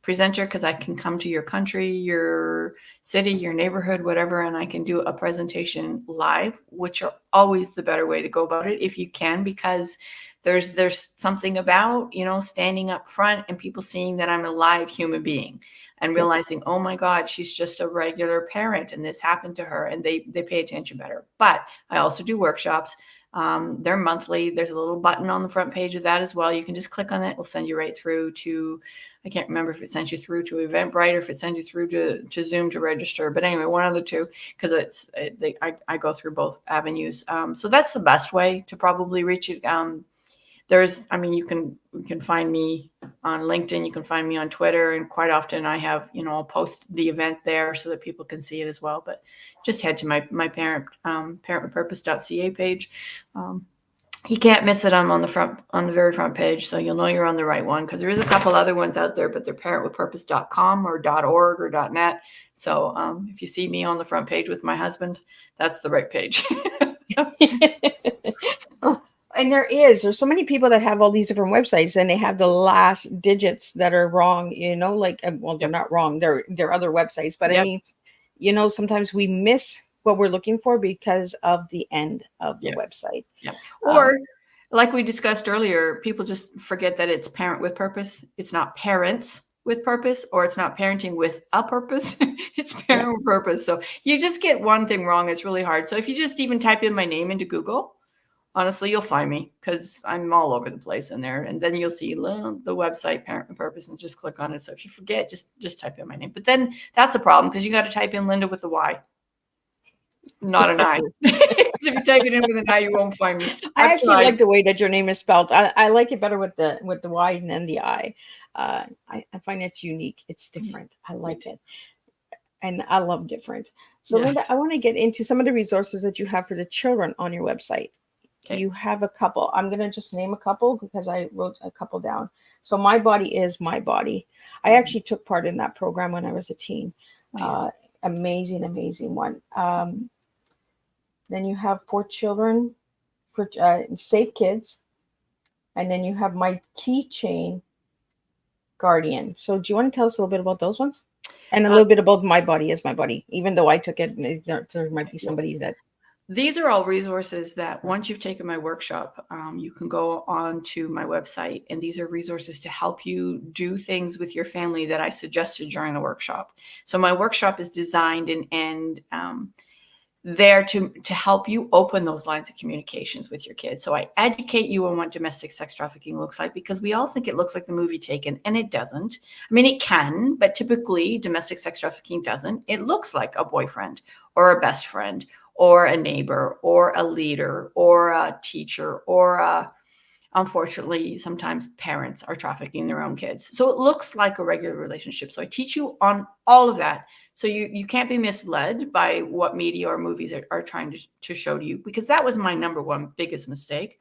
Speaker 3: presenter, because I can come to your country, your city, your neighborhood, whatever, and I can do a presentation live, which are always the better way to go about it if you can, because there's something about, you know, standing up front and people seeing that I'm a live human being and realizing, oh my God, she's just a regular parent and this happened to her, and they pay attention better. But I also do workshops. They're monthly. There's a little button on the front page of that as well. You can just click on it. It'll send you right through to, I can't remember if it sends you through to Eventbrite or if it sends you through to Zoom to register. But anyway, one of the two, because I go through both avenues. So that's the best way to probably reach it. You can find me on LinkedIn, you can find me on Twitter, and quite often I have, you know, I'll post the event there so that people can see it as well. But just head to my parent with Purpose.ca page. You can't miss it. I'm on the very front page, so you'll know you're on the right one, because there is a couple other ones out there, but they're parentwithpurpose.com or .org or .net. So if you see me on the front page with my husband, that's the right page.
Speaker 2: And there's so many people that have all these different websites and they have the last digits that are wrong, you know, like, well, they're not wrong. They're other websites, but I mean, you know, sometimes we miss what we're looking for because of the end of the website.
Speaker 3: Or like we discussed earlier, people just forget that it's parent with purpose. It's not parents with purpose, or it's not parenting with a purpose. It's parent with purpose. So you just get one thing wrong. It's really hard. So if you just even type in my name into Google, honestly, you'll find me because I'm all over the place in there. And then you'll see the website Parent with Purpose and just click on it. So if you forget, just type in my name. But then that's a problem because you got to type in Linda with a Y, not an I. If you type it in with an I, you won't find me.
Speaker 2: I actually like the way that your name is spelled. I like it better with the Y and then the I. I find it's unique. It's different. I like it. And I love different. So Linda, I want to get into some of the resources that you have for the children on your website. Okay. You have a couple. I'm going to just name a couple because I wrote a couple down. So My Body is My Body. I actually took part in that program when I was a teen. Nice. Amazing one. Then you have For Children, for Safe Kids. And then you have My Keychain Guardian. So do you want to tell us a little bit about those ones? And a little bit about My Body is My Body. Even though I took it, there might be somebody that...
Speaker 3: These are all resources that once you've taken my workshop, you can go on to my website. And these are resources to help you do things with your family that I suggested during the workshop. So my workshop is designed and there to help you open those lines of communications with your kids. So I educate you on what domestic sex trafficking looks like, because we all think it looks like the movie Taken, and it doesn't. I mean, it can, but typically domestic sex trafficking doesn't. It looks like a boyfriend or a best friend or a neighbor or a leader or a teacher or unfortunately, sometimes parents are trafficking their own kids. So it looks like a regular relationship. So I teach you on all of that. So you can't be misled by what media or movies are trying to show to you, because that was my number one biggest mistake.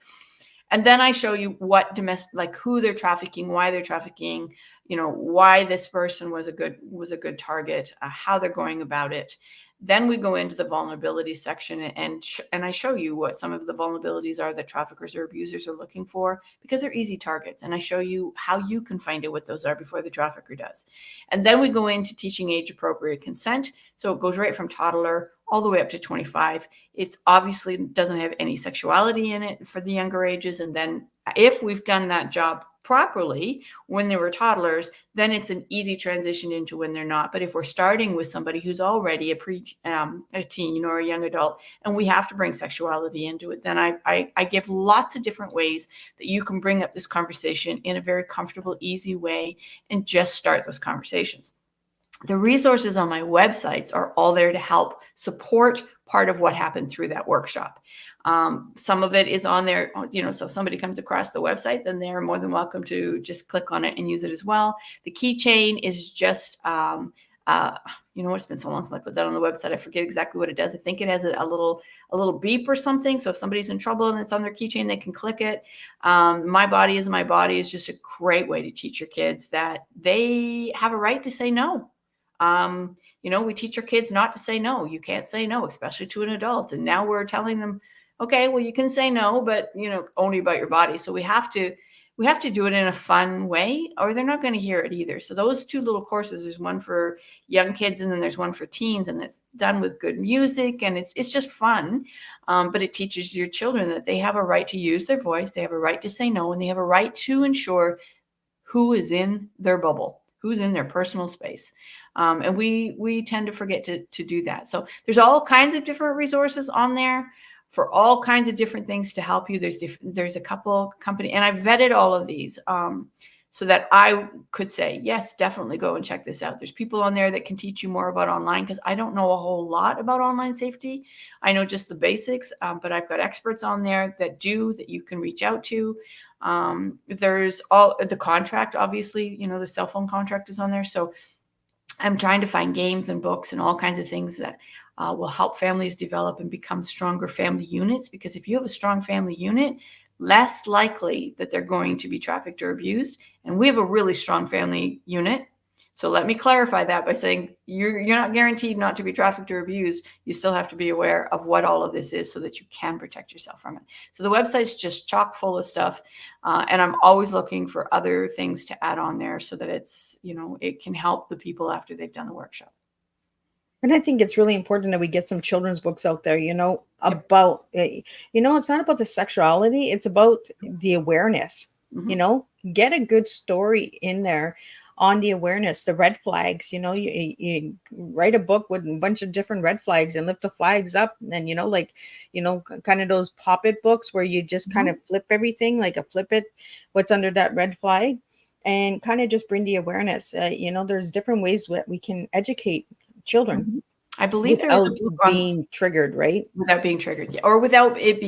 Speaker 3: And then I show you what like who they're trafficking, why they're trafficking, why this person was a good target, how they're going about it. Then we go into the vulnerability section and I show you what some of the vulnerabilities are that traffickers or abusers are looking for, because they're easy targets. And I show you how you can find out what those are before the trafficker does. And then we go into teaching age appropriate consent. So it goes right from toddler all the way up to 25. It's obviously doesn't have any sexuality in it for the younger ages. And then if we've done that job properly when they were toddlers, then it's an easy transition into when they're not. But if we're starting with somebody who's already a teen or a young adult, and we have to bring sexuality into it, then I give lots of different ways that you can bring up this conversation in a very comfortable, easy way and just start those conversations. The resources on my websites are all there to help support part of what happened through that workshop. Some of it is on there, so if somebody comes across the website, then they're more than welcome to just click on it and use it as well. The keychain is just, it's been so long since I put that on the website. I forget exactly what it does. I think it has a little beep or something. So if somebody's in trouble and it's on their keychain, they can click it. My body is just a great way to teach your kids that they have a right to say no. We teach our kids not to say no. You can't say no, especially to an adult. And now we're telling them, okay, well, you can say no, but only about your body. So we have to do it in a fun way, or they're not going to hear it either. So those two little courses, there's one for young kids and then there's one for teens, and it's done with good music, and it's just fun. But it teaches your children that they have a right to use their voice. They have a right to say no, and they have a right to ensure who is in their bubble, who's in their personal space. And we tend to forget to do that. So there's all kinds of different resources on there for all kinds of different things to help you. There's a couple company, and I've vetted all of these so that I could say, yes, definitely go and check this out. There's people on there that can teach you more about online, because I don't know a whole lot about online safety. I know just the basics, but I've got experts on there that you can reach out to. There's all the contract, obviously, the cell phone contract is on there. So I'm trying to find games and books and all kinds of things that will help families develop and become stronger family units. Because if you have a strong family unit, less likely that they're going to be trafficked or abused. And we have a really strong family unit. So let me clarify that by saying you're not guaranteed not to be trafficked or abused. You still have to be aware of what all of this is so that you can protect yourself from it. So the website's just chock full of stuff. And I'm always looking for other things to add on there so that it's, it can help the people after they've done the workshop.
Speaker 2: And I think it's really important that we get some children's books out there, about, it's not about the sexuality. It's about the awareness, get a good story in there on the awareness, the red flags. You write a book with a bunch of different red flags and lift the flags up. And then, kind of those pop-it books where you just kind of flip everything, like a flip it, what's under that red flag, and kind of just bring the awareness. There's different ways that we can educate children.
Speaker 3: I believe
Speaker 2: without being triggered, right?
Speaker 3: Without being triggered, yeah. Or without it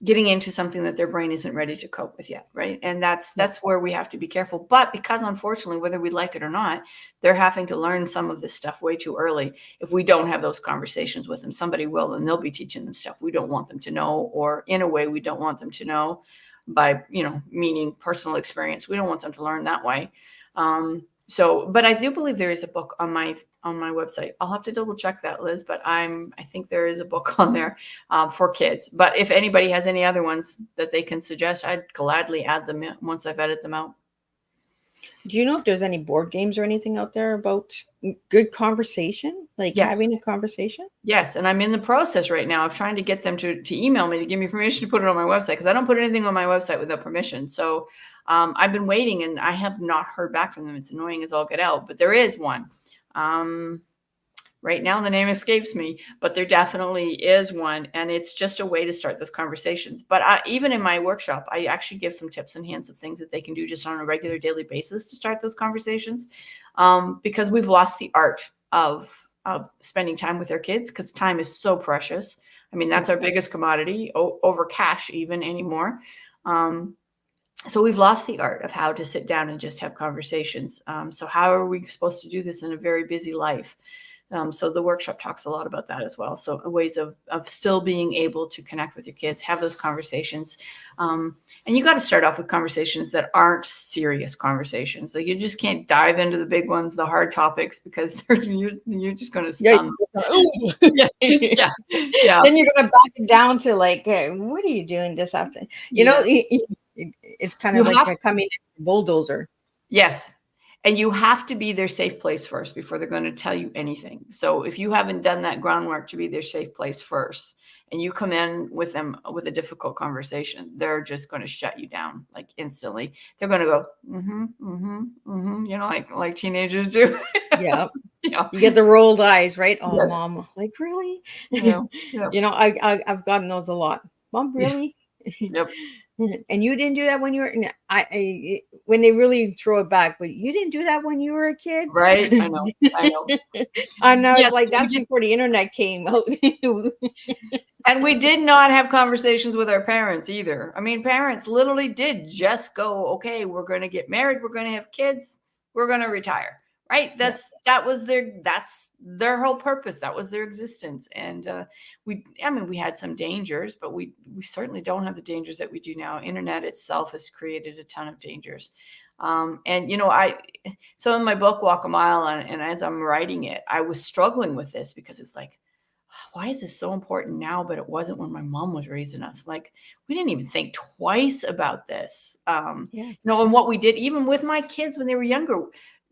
Speaker 3: getting into something that their brain isn't ready to cope with yet, right? And that's where we have to be careful. But because unfortunately, whether we like it or not, they're having to learn some of this stuff way too early. If we don't have those conversations with them, somebody will, and they'll be teaching them stuff we don't want them to know, or in a way we don't want them to know, by meaning personal experience. We don't want them to learn that way. But I do believe there is a book on my website. I'll have to double check that, Liz, but I think there is a book on there for kids. But if anybody has any other ones that they can suggest, I'd gladly add them in once I've edited them out.
Speaker 2: Do you know if there's any board games or anything out there about good conversation, like having a conversation?
Speaker 3: Yes. And I'm in the process right now of trying to get them to email me to give me permission to put it on my website, because I don't put anything on my website without permission. So I've been waiting and I have not heard back from them. It's annoying as all get out, but there is one. Right now, the name escapes me, but there definitely is one. And it's just a way to start those conversations. But even in my workshop, I actually give some tips and hints of things that they can do just on a regular daily basis to start those conversations. Because we've lost the art of spending time with their kids, because time is so precious. I mean, that's our biggest commodity, over cash even anymore. So we've lost the art of how to sit down and just have conversations. So how are we supposed to do this in a very busy life? So the workshop talks a lot about that as well. So ways of still being able to connect with your kids, have those conversations. And you got to start off with conversations that aren't serious conversations. Like, you just can't dive into the big ones, the hard topics, because you're just going to stun them. Yeah.
Speaker 2: Then you're going to back it down to like, what are you doing this afternoon? You know, it's kind of like coming in a bulldozer.
Speaker 3: Yes. And you have to be their safe place first before they're going to tell you anything. So if you haven't done that groundwork to be their safe place first, and you come in with them with a difficult conversation, they're just going to shut you down, like, instantly. They're going to go, you know, like teenagers do.
Speaker 2: Yeah.
Speaker 3: Yeah.
Speaker 2: You get the rolled eyes, right? Oh,
Speaker 3: Yes.
Speaker 2: Mom, like, really?
Speaker 3: Yeah.
Speaker 2: You know, I've gotten those a lot. Mom, really?
Speaker 3: Yep.
Speaker 2: And you didn't do that when you were, when they really throw it back, but you didn't do that when you were a kid.
Speaker 3: Right. I know.
Speaker 2: And I was like, that's before the internet came out.
Speaker 3: And we did not have conversations with our parents either. I mean, parents literally did just go, okay, we're going to get married. We're going to have kids. We're going to retire. Right. That's their whole purpose. That was their existence. And we had some dangers, but we certainly don't have the dangers that we do now. Internet itself has created a ton of dangers. And, you know, so in my book, Walk a Mile, and as I'm writing it, I was struggling with this, because it's like, why is this so important now? But it wasn't when my mom was raising us. Like, we didn't even think twice about this. You know, and what we did, even with my kids when they were younger,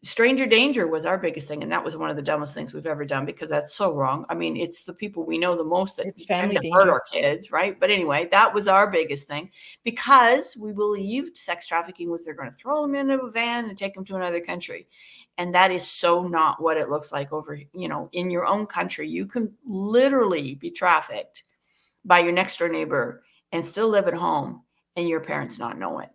Speaker 3: stranger danger was our biggest thing. And that was one of the dumbest things we've ever done, because that's so wrong. I mean, it's the people we know the most that tend to hurt our kids, right? But anyway, that was our biggest thing, because we believed sex trafficking was they're going to throw them into a van and take them to another country. And that is so not what it looks like over, you know, in your own country. You can literally be trafficked by your next door neighbor and still live at home and your parents not know it.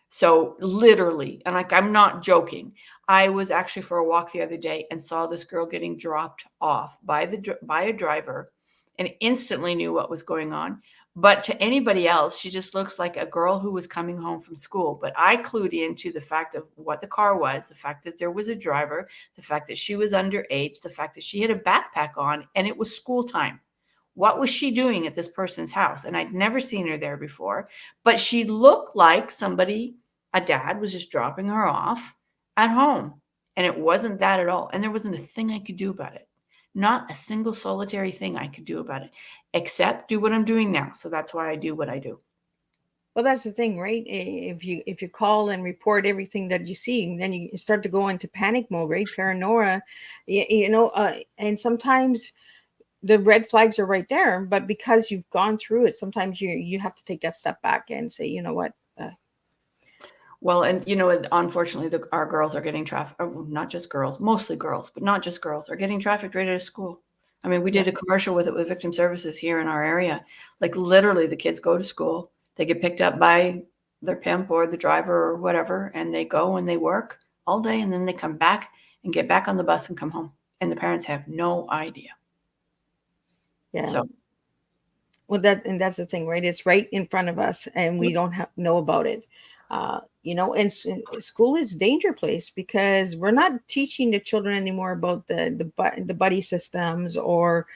Speaker 3: So literally, and like, I'm not joking. I was actually for a walk the other day and saw this girl getting dropped off by a driver, and instantly knew what was going on. But to anybody else, she just looks like a girl who was coming home from school. But I clued into the fact of what the car was, the fact that there was a driver, the fact that she was underage, the fact that she had a backpack on, and it was school time. What was she doing at this person's house? And I'd never seen her there before, but she looked like somebody, a dad, was just dropping her off at home. And it wasn't that at all. And there wasn't a thing I could do about it. Not a single solitary thing I could do about it, except do what I'm doing now. So that's why I do what I do.
Speaker 2: Well, that's the thing, right? If you call and report everything that you see, then you start to go into panic mode, right? Paranoia, you know, and sometimes the red flags are right there, but because you've gone through it, sometimes you have to take that step back and say, you know what?
Speaker 3: Well, and, you know, unfortunately, our girls are getting trafficked. Not just girls, mostly girls, but not just girls, are getting trafficked right out of school. I mean, we did a commercial with it with Victim Services here in our area. Like, literally, the kids go to school, they get picked up by their pimp or the driver or whatever, and they go and they work all day, and then they come back and get back on the bus and come home. And the parents have no idea.
Speaker 2: Yeah. So, well, that's the thing, right? It's right in front of us, and we don't know about it. You know, and school is a danger place, because we're not teaching the children anymore about the buddy systems, or,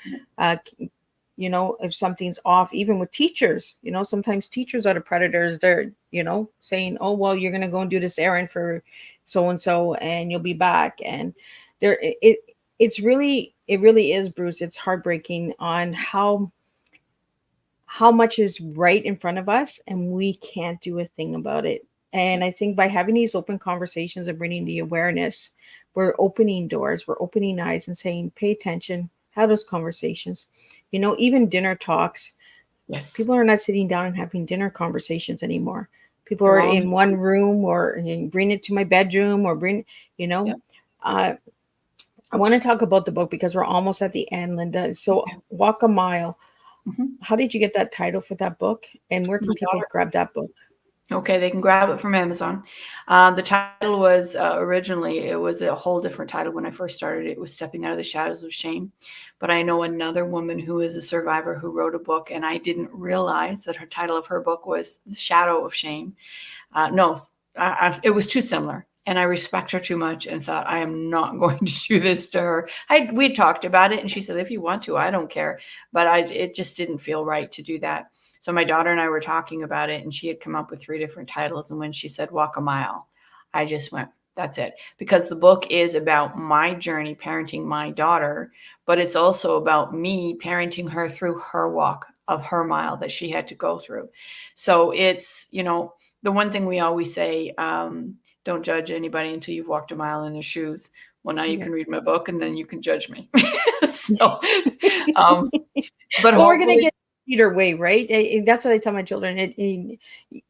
Speaker 2: you know, if something's off, even with teachers, you know, sometimes teachers are the predators. They're, you know, saying, oh, well, you're going to go and do this errand for so-and-so and you'll be back. And it really is, Bruce. It's heartbreaking on how much is right in front of us, and we can't do a thing about it. And I think by having these open conversations and bringing the awareness, we're opening doors, we're opening eyes and saying, pay attention, have those conversations. You know, even dinner talks.
Speaker 3: Yes.
Speaker 2: People are not sitting down and having dinner conversations anymore. People are in one room, or bring it to my bedroom, or bring, you know. I want to talk about the book because we're almost at the end, Linda. So Walk a Mile. How did you get that title for that book? And where can people grab that book?
Speaker 3: Okay, they can grab it from Amazon. The title was originally, it was a whole different title when I first started. It was Stepping Out of the Shadows of Shame. But I know another woman who is a survivor who wrote a book, and I didn't realize that her title of her book was The Shadow of Shame. No, it was too similar. And I respect her too much and thought, I am not going to do this to her. We talked about it, and she said, if you want to, I don't care. But it just didn't feel right to do that. So my daughter and I were talking about it, and she had come up with 3 different titles. And when she said Walk a Mile, I just went, that's it. Because the book is about my journey parenting my daughter, but it's also about me parenting her through her walk of her mile that she had to go through. So it's, the one thing we always say, don't judge anybody until you've walked a mile in their shoes. Well, now you can read my book and then you can judge me. So, but
Speaker 2: Well, we're gonna
Speaker 3: hopefully,
Speaker 2: get either way, right? That's what I tell my children.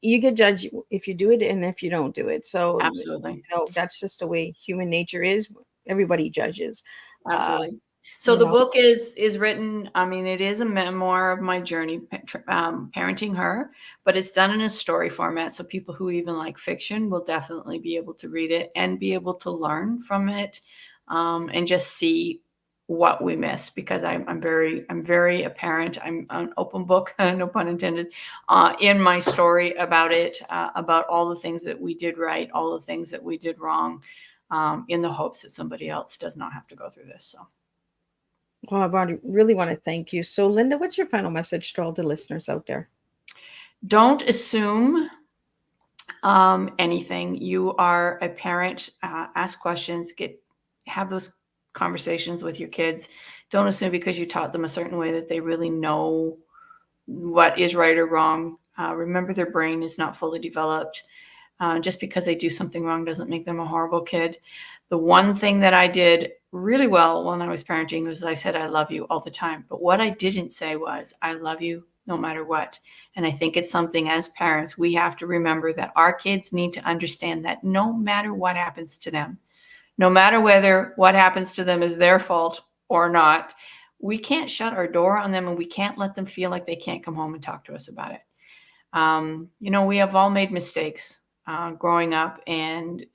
Speaker 2: You get judged if you do it and if you don't do it. So,
Speaker 3: absolutely.
Speaker 2: that's just the way human nature is. Everybody judges.
Speaker 3: Absolutely. So
Speaker 2: you
Speaker 3: the
Speaker 2: know.
Speaker 3: book is written, I mean, it is a memoir of my journey parenting her, but it's done in a story format. So people who even like fiction will definitely be able to read it and be able to learn from it, and just see what we missed, because I'm very apparent. I'm an open book, no pun intended, in my story about it, about all the things that we did right, all the things that we did wrong, in the hopes that somebody else does not have to go through this. So
Speaker 2: Well, really want to thank you. So, Linda, what's your final message to all the listeners out there?
Speaker 3: don't assume anything. You are a parent. Ask questions. Have those conversations with your kids. Don't assume because you taught them a certain way that they really know what is right or wrong. Remember, their brain is not fully developed. Just because they do something wrong doesn't make them a horrible kid. The one thing that I did really well when I was parenting was I said, I love you all the time. But what I didn't say was, I love you no matter what. And I think it's something as parents, we have to remember that our kids need to understand that no matter what happens to them, no matter whether what happens to them is their fault or not, we can't shut our door on them, and we can't let them feel like they can't come home and talk to us about it. We have all made mistakes growing up, and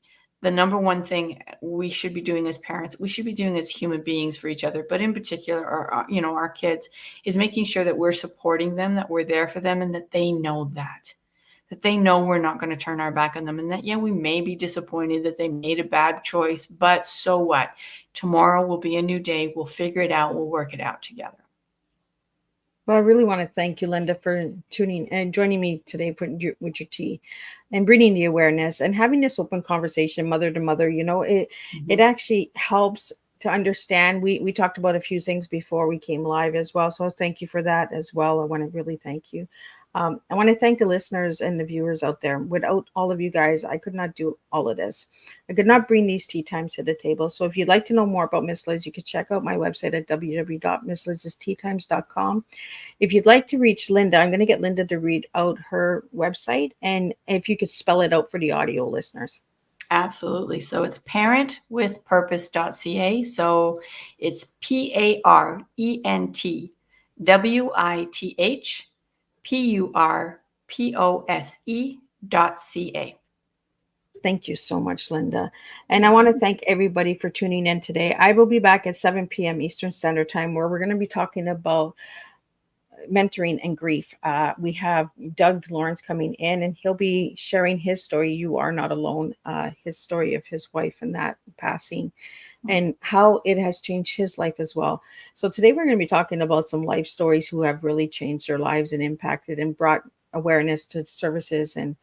Speaker 3: the number one thing we should be doing as parents, we should be doing as human beings for each other, but in particular, our kids, is making sure that we're supporting them, that we're there for them, and that they know that they know we're not going to turn our back on them, and that, yeah, we may be disappointed that they made a bad choice, but so what? Tomorrow will be a new day. We'll figure it out. We'll work it out together.
Speaker 2: Well, I really want to thank you, Linda, for tuning and joining me today with your tea and bringing the awareness and having this open conversation, mother to mother. It actually helps to understand. We talked about a few things before we came live as well. So thank you for that as well. I want to really thank you. I want to thank the listeners and the viewers out there. Without all of you guys, I could not do all of this. I could not bring these tea times to the table. So if you'd like to know more about Miss Liz, you could check out my website at www.misslizsteatimes.com. If you'd like to reach Linda, I'm going to get Linda to read out her website. And if you could spell it out for the audio listeners.
Speaker 3: Absolutely. So it's Purpose.ca. So it's PARENTWITHPURPOSE.ca.
Speaker 2: Thank you so much, Linda. And I want to thank everybody for tuning in today. I will be back at 7 p.m. Eastern Standard Time, where we're going to be talking about mentoring and grief. We have Doug Lawrence coming in, and he'll be sharing his story. You are not alone. His story of his wife and that passing, and how it has changed his life as well. So today we're going to be talking about some life stories who have really changed their lives and impacted and brought awareness to services and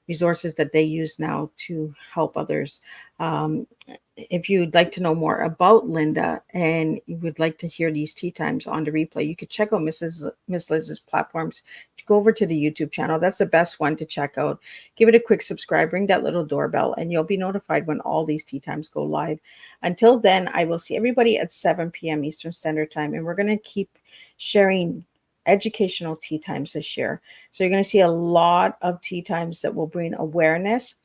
Speaker 2: resources that they use now to help others. If you'd like to know more about Linda and you would like to hear these tea times on the replay, you could check out Miss Liz's platforms. Go over to the YouTube channel. That's the best one to check out. Give it a quick subscribe, ring that little doorbell, and you'll be notified when all these tea times go live. Until then, I will see everybody at 7 p.m. Eastern Standard Time, and we're going to keep sharing educational tea times this year. So you're going to see a lot of tea times that will bring awareness.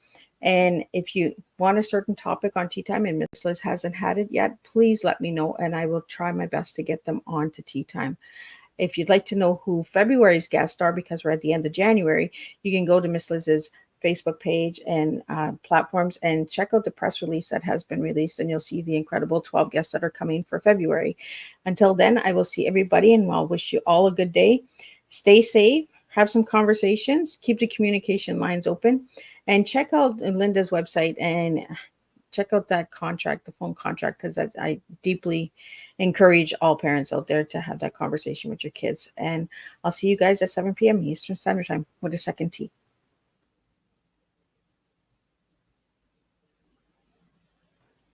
Speaker 2: And if you want a certain topic on Tea Time and Miss Liz hasn't had it yet, please let me know, and I will try my best to get them on to Tea Time. If you'd like to know who February's guests are, because we're at the end of January, you can go to Miss Liz's Facebook page and platforms, and check out the press release that has been released, and you'll see the incredible 12 guests that are coming for February. Until then, I will see everybody, and I'll wish you all a good day. Stay safe, have some conversations, keep the communication lines open, and check out Linda's website and check out that contract, the phone contract, because I deeply encourage all parents out there to have that conversation with your kids. And I'll see you guys at 7 p.m. Eastern Standard Time with a second T.